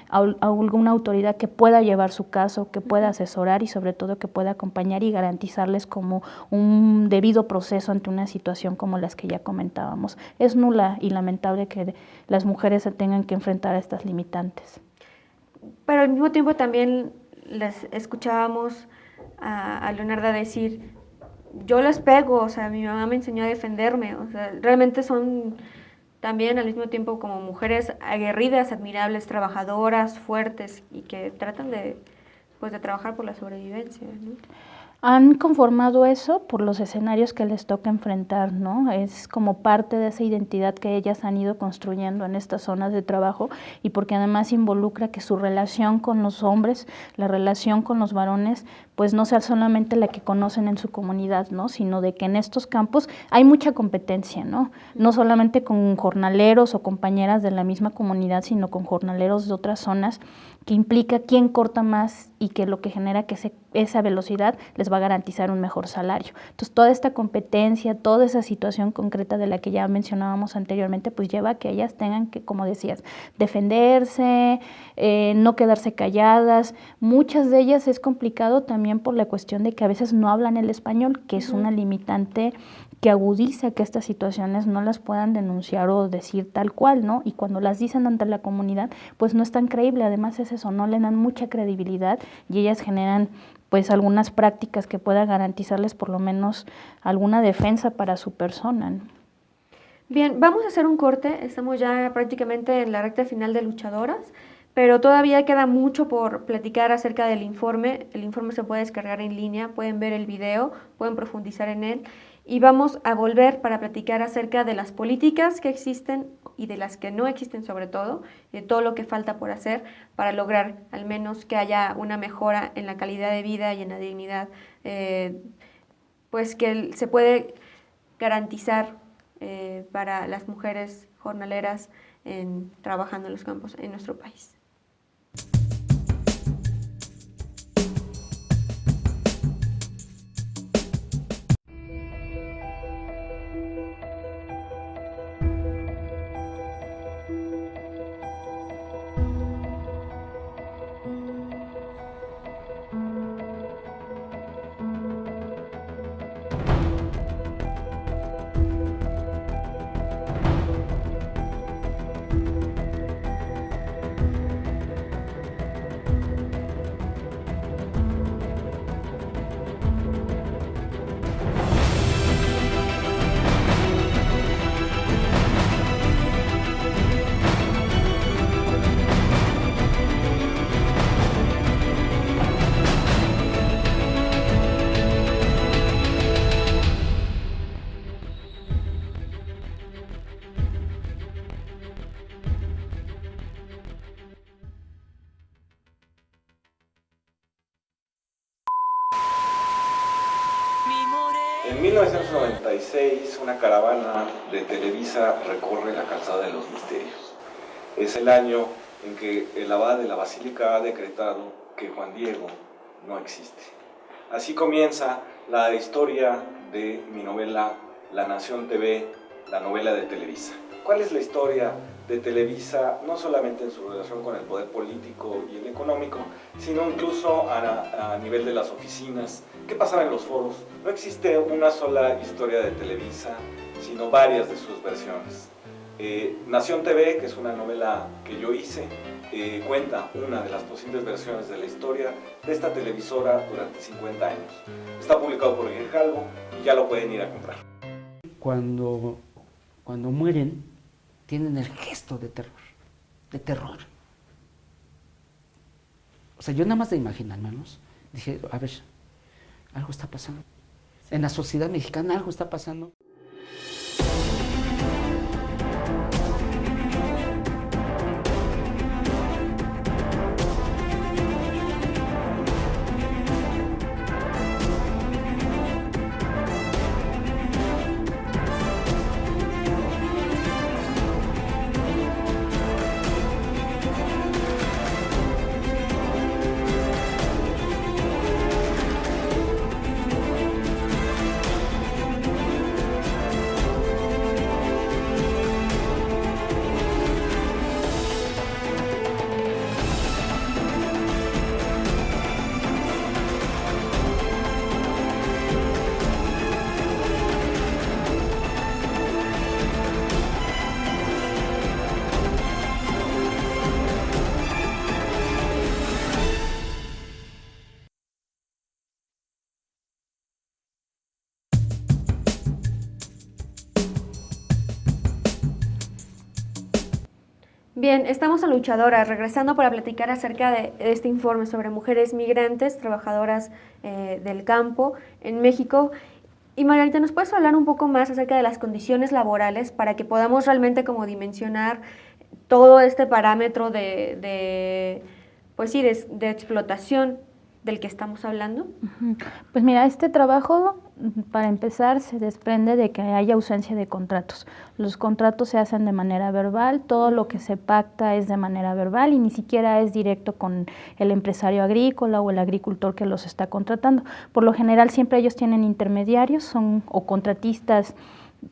alguna autoridad que pueda llevar su caso, que pueda asesorar y sobre todo que pueda acompañar y garantizarles como un debido proceso ante una situación como las que ya comentábamos. Es nula y lamentable que las mujeres se tengan que enfrentar a estas limitantes. Pero al mismo tiempo también les escuchábamos a Leonarda decir: yo les pego, o sea, mi mamá me enseñó a defenderme, o sea, realmente son también al mismo tiempo como mujeres aguerridas, admirables, trabajadoras, fuertes y que tratan de trabajar por la sobrevivencia, ¿no? Han conformado eso por los escenarios que les toca enfrentar, ¿no? Es como parte de esa identidad que ellas han ido construyendo en estas zonas de trabajo y porque además involucra que su relación con los hombres, la relación con los varones, pues no sea solamente la que conocen en su comunidad, ¿no? Sino de que en estos campos hay mucha competencia, ¿no? No solamente con jornaleros o compañeras de la misma comunidad, sino con jornaleros de otras zonas, que implica quién corta más y que lo que genera que esa velocidad les va a garantizar un mejor salario. Entonces, toda esta competencia, toda esa situación concreta de la que ya mencionábamos anteriormente, pues lleva a que ellas tengan que, como decías, defenderse, no quedarse calladas. Muchas de ellas es complicado también por la cuestión de que a veces no hablan el español, que es una limitante que agudiza que estas situaciones no las puedan denunciar o decir tal cual, ¿no? Y cuando las dicen ante la comunidad, pues no es tan creíble, además es eso, no le dan mucha credibilidad y ellas generan pues algunas prácticas que puedan garantizarles por lo menos alguna defensa para su persona, ¿no? Bien, vamos a hacer un corte, estamos ya prácticamente en la recta final de Luchadoras, pero todavía queda mucho por platicar acerca del informe. El informe se puede descargar en línea, pueden ver el video, pueden profundizar en él. Y vamos a volver para platicar acerca de las políticas que existen y de las que no existen sobre todo, de todo lo que falta por hacer para lograr al menos que haya una mejora en la calidad de vida y en la dignidad, pues que se puede garantizar para las mujeres jornaleras trabajando en los campos en nuestro país. En 1996, una caravana de Televisa recorre la calzada de los Misterios. Es el año en que el abad de la Basílica ha decretado que Juan Diego no existe. Así comienza la historia de mi novela La Nación TV, la novela de Televisa. ¿Cuál es la historia de Televisa, no solamente en su relación con el poder político y el económico, sino incluso a nivel de las oficinas? ¿Qué pasaba en los foros? No existe una sola historia de Televisa, sino varias de sus versiones. Nación TV, que es una novela que yo hice, cuenta una de las posibles versiones de la historia de esta televisora durante 50 años. Está publicado por Grijalvo y ya lo pueden ir a comprar. Cuando mueren, tienen el gesto de terror. O sea, yo nada más de imaginármelos, dije, a ver, algo está pasando. En la sociedad mexicana algo está pasando. Bien, estamos en Luchadoras, regresando para platicar acerca de este informe sobre mujeres migrantes, trabajadoras del campo en México. Y Margarita, ¿nos puedes hablar un poco más acerca de las condiciones laborales para que podamos realmente como dimensionar todo este parámetro de explotación del que estamos hablando? Pues mira, este trabajo, para empezar, se desprende de que hay ausencia de contratos. Los contratos se hacen de manera verbal, todo lo que se pacta es de manera verbal y ni siquiera es directo con el empresario agrícola o el agricultor que los está contratando. Por lo general siempre ellos tienen intermediarios o contratistas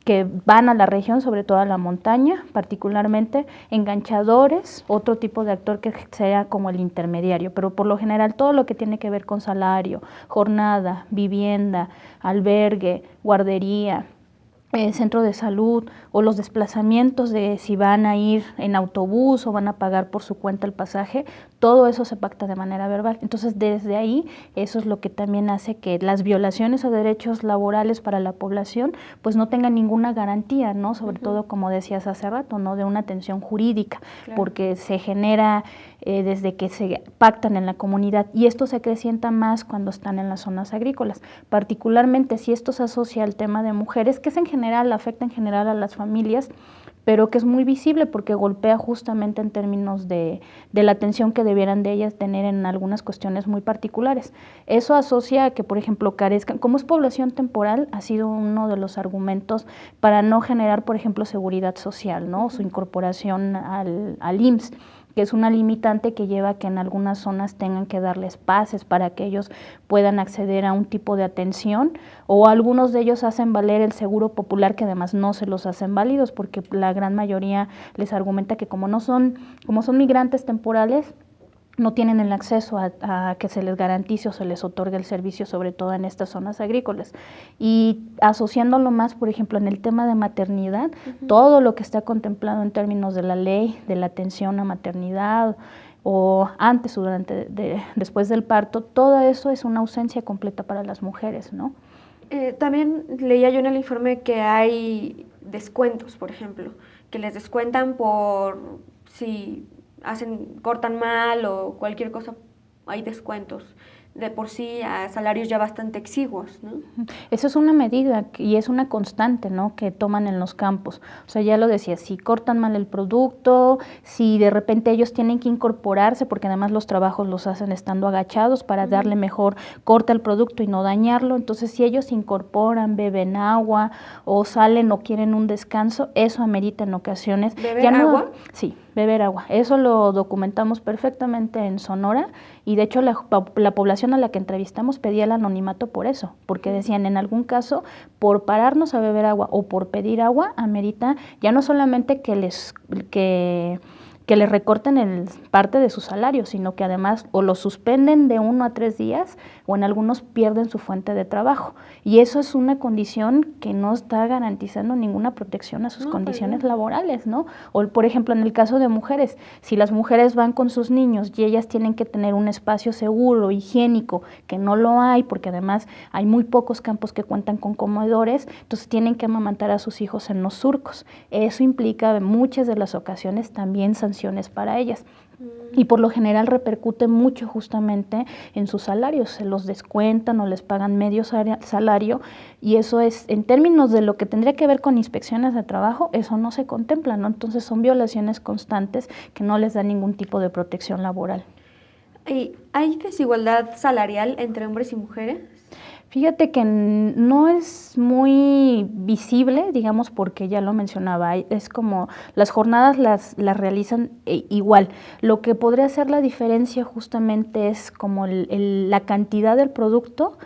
que van a la región, sobre todo a la montaña, particularmente enganchadores, otro tipo de actor que sea como el intermediario, pero por lo general todo lo que tiene que ver con salario, jornada, vivienda, albergue, guardería, centro de salud o los desplazamientos de si van a ir en autobús o van a pagar por su cuenta el pasaje, todo eso se pacta de manera verbal. Entonces, desde ahí, eso es lo que también hace que las violaciones a derechos laborales para la población pues no tengan ninguna garantía, ¿no? Sobre todo, como decías hace rato, ¿no? De una atención jurídica, porque se genera desde que se pactan en la comunidad y esto se acrecienta más cuando están en las zonas agrícolas, particularmente si esto se asocia al tema de mujeres, que es en general, afecta en general a las familias, pero que es muy visible porque golpea justamente en términos de la atención que debieran de ellas tener en algunas cuestiones muy particulares. Eso asocia a que, por ejemplo, carezcan, como es población temporal, ha sido uno de los argumentos para no generar, por ejemplo, seguridad social, ¿no? Su incorporación al IMSS, que es una limitante que lleva a que en algunas zonas tengan que darles pases para que ellos puedan acceder a un tipo de atención, o algunos de ellos hacen valer el seguro popular, que además no se los hacen válidos porque la gran mayoría les argumenta que como son migrantes temporales, no tienen el acceso a que se les garantice o se les otorgue el servicio, sobre todo en estas zonas agrícolas. Y asociándolo más, por ejemplo, en el tema de maternidad, todo lo que está contemplado en términos de la ley, de la atención a maternidad, o antes o después del parto, todo eso es una ausencia completa para las mujeres, ¿no? También leía yo en el informe que hay descuentos, por ejemplo, que les descuentan por si cortan mal o cualquier cosa, hay descuentos de por sí a salarios ya bastante exiguos, ¿no? Eso es una medida y es una constante, ¿no?, que toman en los campos. O sea, ya lo decía, si cortan mal el producto, si de repente ellos tienen que incorporarse, porque además los trabajos los hacen estando agachados para darle mejor corte al producto y no dañarlo. Entonces, si ellos se incorporan, beben agua o salen o quieren un descanso, eso amerita en ocasiones. ¿Beber agua? Sí, beber agua. Eso lo documentamos perfectamente en Sonora y de hecho la población a la que entrevistamos pedía el anonimato por eso, porque decían en algún caso por pararnos a beber agua o por pedir agua amerita ya no solamente que les recorten parte de su salario, sino que además o lo suspenden de 1 a 3 días o en algunos pierden su fuente de trabajo. Y eso es una condición que no está garantizando ninguna protección a sus condiciones laborales, ¿no? O, por ejemplo, en el caso de mujeres, si las mujeres van con sus niños y ellas tienen que tener un espacio seguro, higiénico, que no lo hay, porque además hay muy pocos campos que cuentan con comedores, entonces tienen que amamantar a sus hijos en los surcos. Eso implica en muchas de las ocasiones también sanciones para ellas. Y por lo general repercute mucho justamente en sus salarios, se los descuentan o les pagan medio salario y eso es, en términos de lo que tendría que ver con inspecciones de trabajo, eso no se contempla, ¿no? Entonces son violaciones constantes que no les dan ningún tipo de protección laboral. ¿Y hay desigualdad salarial entre hombres y mujeres? Fíjate que no es muy visible, digamos, porque ya lo mencionaba, es como las jornadas las realizan igual. Lo que podría hacer la diferencia justamente es como la cantidad del producto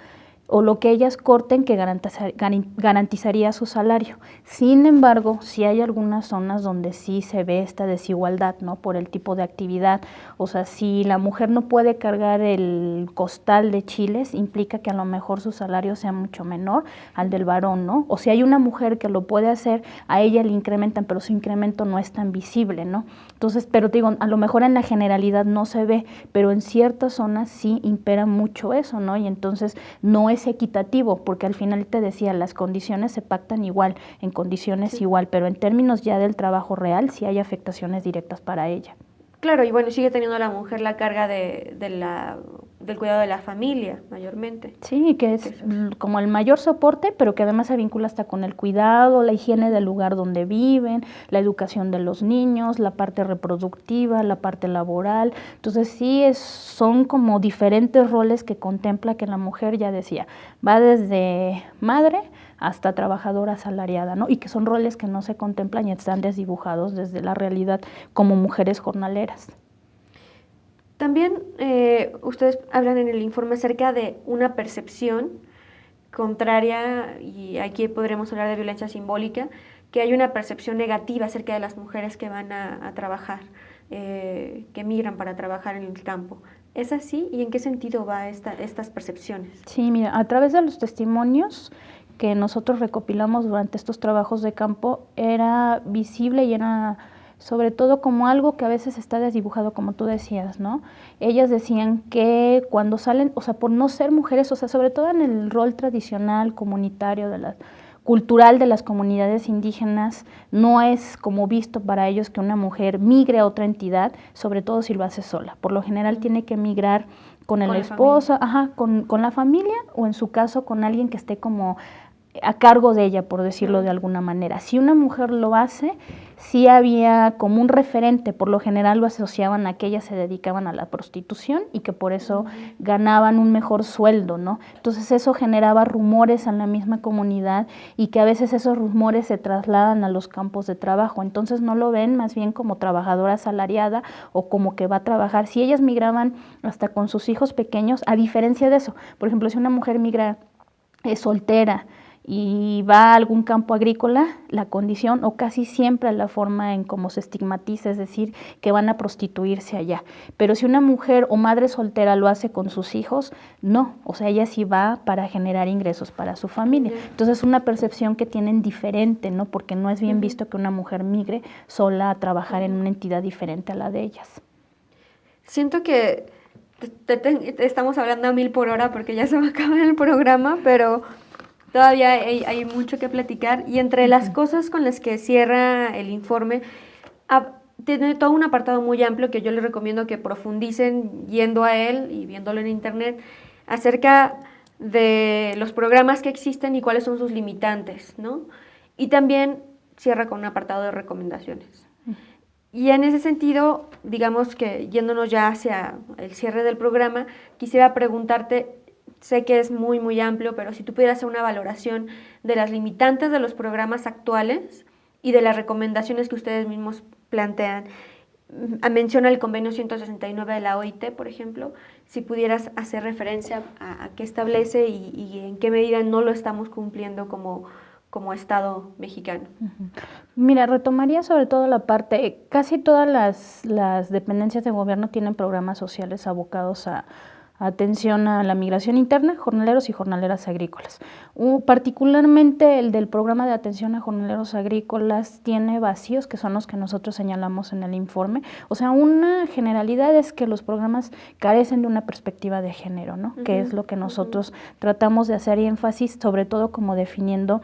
o lo que ellas corten que garantizaría su salario. Sin embargo, sí hay algunas zonas donde sí se ve esta desigualdad, ¿no? Por el tipo de actividad. O sea, si la mujer no puede cargar el costal de chiles, implica que a lo mejor su salario sea mucho menor al del varón, ¿no? O si hay una mujer que lo puede hacer, a ella le incrementan, pero su incremento no es tan visible, ¿no? Entonces, pero te digo, a lo mejor en la generalidad no se ve, pero en ciertas zonas sí impera mucho eso, ¿no? Y entonces no es es equitativo, porque al final te decía, las condiciones se pactan igual, en condiciones igual, pero en términos ya del trabajo real sí hay afectaciones directas para ella. Claro, y bueno, sigue teniendo la mujer la carga del cuidado de la familia, mayormente. Sí, que es como el mayor soporte, pero que además se vincula hasta con el cuidado, la higiene del lugar donde viven, la educación de los niños, la parte reproductiva, la parte laboral. Entonces sí, son como diferentes roles que contempla que la mujer, ya decía, va desde madre hasta trabajadora asalariada, ¿no? Y que son roles que no se contemplan y están desdibujados desde la realidad como mujeres jornaleras. También ustedes hablan en el informe acerca de una percepción contraria, y aquí podremos hablar de violencia simbólica, que hay una percepción negativa acerca de las mujeres que van a trabajar, que migran para trabajar en el campo. ¿Es así? ¿Y en qué sentido va estas percepciones? Sí, mira, a través de los testimonios que nosotros recopilamos durante estos trabajos de campo, era visible y era sobre todo como algo que a veces está desdibujado, como tú decías, ¿no? Ellas decían que cuando salen, o sea, por no ser mujeres, o sea, sobre todo en el rol tradicional, comunitario, cultural de las comunidades indígenas, no es como visto para ellos que una mujer migre a otra entidad, sobre todo si lo hace sola. Por lo general tiene que migrar con el esposo, con la familia, o en su caso con alguien que esté como a cargo de ella, por decirlo de alguna manera. Si una mujer lo hace, sí había como un referente, por lo general lo asociaban a que ellas se dedicaban a la prostitución y que por eso ganaban un mejor sueldo, ¿no? Entonces eso generaba rumores en la misma comunidad y que a veces esos rumores se trasladan a los campos de trabajo, entonces no lo ven más bien como trabajadora asalariada o como que va a trabajar. Si ellas migraban hasta con sus hijos pequeños, a diferencia de eso, por ejemplo, si una mujer migra soltera y va a algún campo agrícola, la condición o casi siempre la forma en cómo se estigmatiza, es decir, que van a prostituirse allá. Pero si una mujer o madre soltera lo hace con sus hijos, no, o sea, ella sí va para generar ingresos para su familia. Entonces es una percepción que tienen diferente, ¿no? Porque no es bien visto que una mujer migre sola a trabajar en una entidad diferente a la de ellas. Siento que estamos hablando a 1000 por hora porque ya se va a acabar el programa, pero todavía hay mucho que platicar, y entre las cosas con las que cierra el informe, tiene todo un apartado muy amplio que yo les recomiendo que profundicen yendo a él y viéndolo en internet, acerca de los programas que existen y cuáles son sus limitantes, ¿no? Y también cierra con un apartado de recomendaciones. Y en ese sentido, digamos que yéndonos ya hacia el cierre del programa, quisiera preguntarte, sé que es muy, muy amplio, pero si tú pudieras hacer una valoración de las limitantes de los programas actuales y de las recomendaciones que ustedes mismos plantean. Menciona el convenio 169 de la OIT, por ejemplo, si pudieras hacer referencia a qué establece y en qué medida no lo estamos cumpliendo como Estado mexicano. Mira, retomaría sobre todo la parte, casi todas las dependencias de gobierno tienen programas sociales abocados a atención a la migración interna, jornaleros y jornaleras agrícolas. Particularmente el del programa de atención a jornaleros agrícolas tiene vacíos, que son los que nosotros señalamos en el informe. O sea, una generalidad es que los programas carecen de una perspectiva de género, ¿no? Que es lo que nosotros tratamos de hacer énfasis, sobre todo como definiendo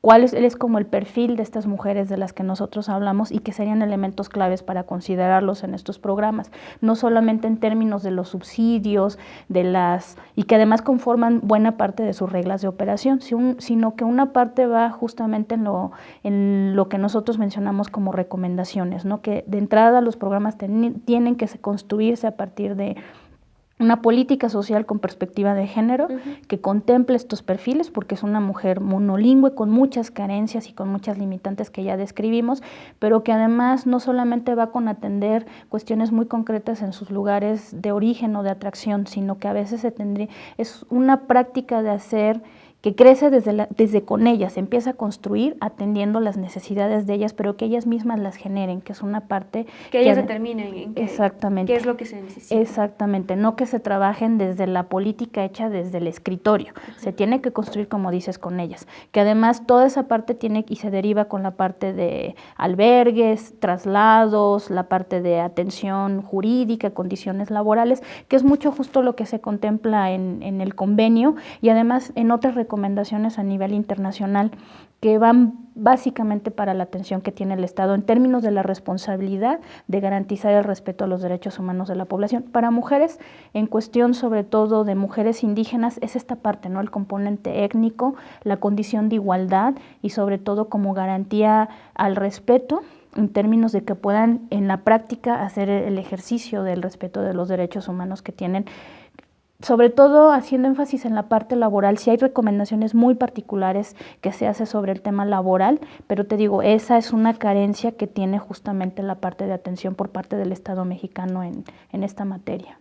cuál es como el perfil de estas mujeres de las que nosotros hablamos y que serían elementos claves para considerarlos en estos programas, no solamente en términos de los subsidios, y que además conforman buena parte de sus reglas de operación, sino que una parte va justamente en lo que nosotros mencionamos como recomendaciones, ¿no? Que de entrada los programas tienen que construirse a partir de una política social con perspectiva de género que contemple estos perfiles, porque es una mujer monolingüe con muchas carencias y con muchas limitantes que ya describimos, pero que además no solamente va con atender cuestiones muy concretas en sus lugares de origen o de atracción, sino que a veces es una práctica de hacer que crece desde con ellas, empieza a construir atendiendo las necesidades de ellas, pero que ellas mismas las generen, que es una parte... Que ellas determinen exactamente, qué es lo que se necesita. Exactamente, no que se trabajen desde la política hecha desde el escritorio, se tiene que construir, como dices, con ellas, que además toda esa parte tiene y se deriva con la parte de albergues, traslados, la parte de atención jurídica, condiciones laborales, que es mucho justo lo que se contempla en el convenio y además en otras recomendaciones a nivel internacional que van básicamente para la atención que tiene el Estado en términos de la responsabilidad de garantizar el respeto a los derechos humanos de la población. Para mujeres, en cuestión sobre todo de mujeres indígenas, es esta parte, ¿no? El componente étnico, la condición de igualdad y sobre todo como garantía al respeto en términos de que puedan en la práctica hacer el ejercicio del respeto de los derechos humanos que tienen, sobre todo haciendo énfasis en la parte laboral. Sí hay recomendaciones muy particulares que se hace sobre el tema laboral, pero te digo, esa es una carencia que tiene justamente la parte de atención por parte del Estado mexicano en esta materia.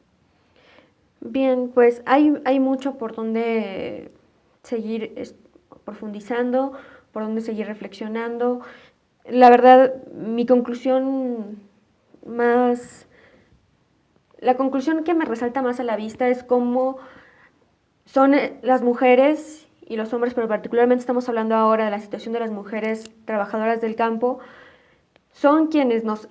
Bien, pues hay mucho por donde seguir profundizando, por donde seguir reflexionando. La verdad, la conclusión que me resalta más a la vista es cómo son las mujeres y los hombres, pero particularmente estamos hablando ahora de la situación de las mujeres trabajadoras del campo, son quienes nos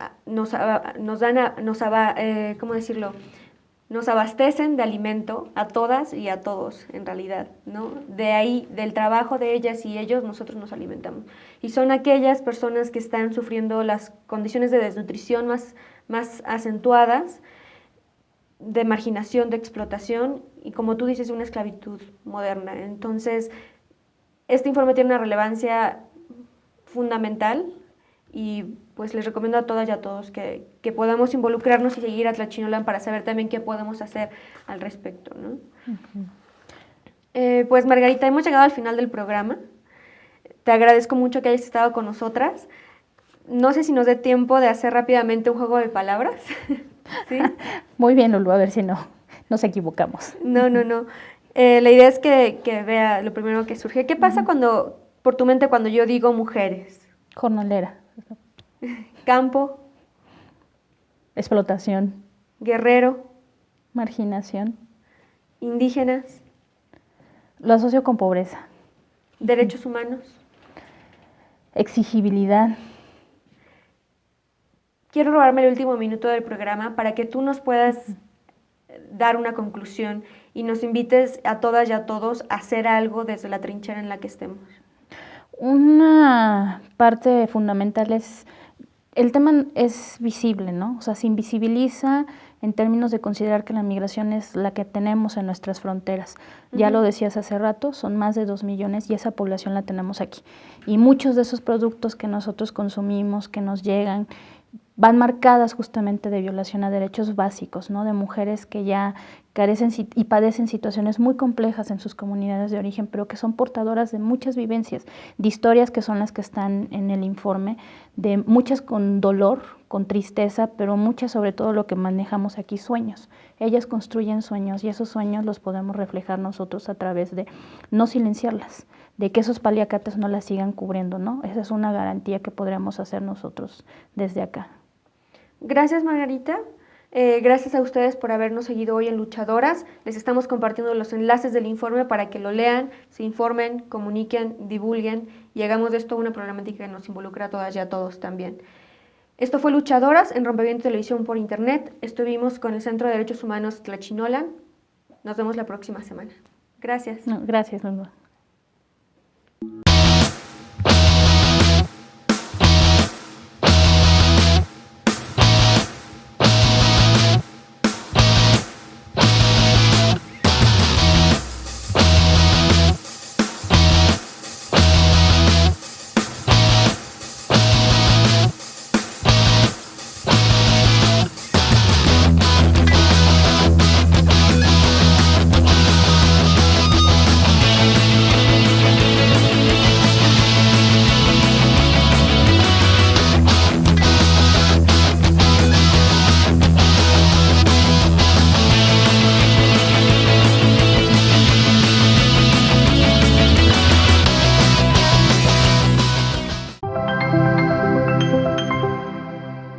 abastecen de alimento a todas y a todos, en realidad, ¿no? De ahí, del trabajo de ellas y ellos, nosotros nos alimentamos. Y son aquellas personas que están sufriendo las condiciones de desnutrición más acentuadas, de marginación, de explotación y, como tú dices, una esclavitud moderna. Entonces, este informe tiene una relevancia fundamental y pues les recomiendo a todas y a todos que podamos involucrarnos y seguir a Tlachinolan para saber también qué podemos hacer al respecto, ¿no? Pues Margarita, hemos llegado al final del programa. Te agradezco mucho que hayas estado con nosotras. No sé si nos dé tiempo de hacer rápidamente un juego de palabras. ¿Sí? Muy bien, Lulu, a ver si nos equivocamos. No. La idea es que vea lo primero que surge. ¿Qué pasa por tu mente cuando yo digo mujeres? Jornalera. Campo. Explotación. Guerrero. Marginación. Indígenas. Lo asocio con pobreza. Derechos humanos. Exigibilidad. Quiero robarme el último minuto del programa para que tú nos puedas dar una conclusión y nos invites a todas y a todos a hacer algo desde la trinchera en la que estemos. Una parte fundamental es, el tema es visible, ¿no? O sea, se invisibiliza en términos de considerar que la migración es la que tenemos en nuestras fronteras. Ya lo decías hace rato, son más de 2 millones y esa población la tenemos aquí. Y muchos de esos productos que nosotros consumimos, que nos llegan, van marcadas justamente de violación a derechos básicos, ¿no? De mujeres que ya carecen y padecen situaciones muy complejas en sus comunidades de origen, pero que son portadoras de muchas vivencias, de historias que son las que están en el informe, de muchas con dolor, con tristeza, pero muchas sobre todo lo que manejamos aquí, sueños. Ellas construyen sueños y esos sueños los podemos reflejar nosotros a través de no silenciarlas, de que esos paliacates no las sigan cubriendo, ¿no? Esa es una garantía que podríamos hacer nosotros desde acá. Gracias, Margarita. Gracias a ustedes por habernos seguido hoy en Luchadoras. Les estamos compartiendo los enlaces del informe para que lo lean, se informen, comuniquen, divulguen y hagamos de esto una problemática que nos involucra a todas y a todos también. Esto fue Luchadoras en Rompeviento Televisión por Internet. Estuvimos con el Centro de Derechos Humanos Tlachinolan. Nos vemos la próxima semana. Gracias. Gracias, Lulu.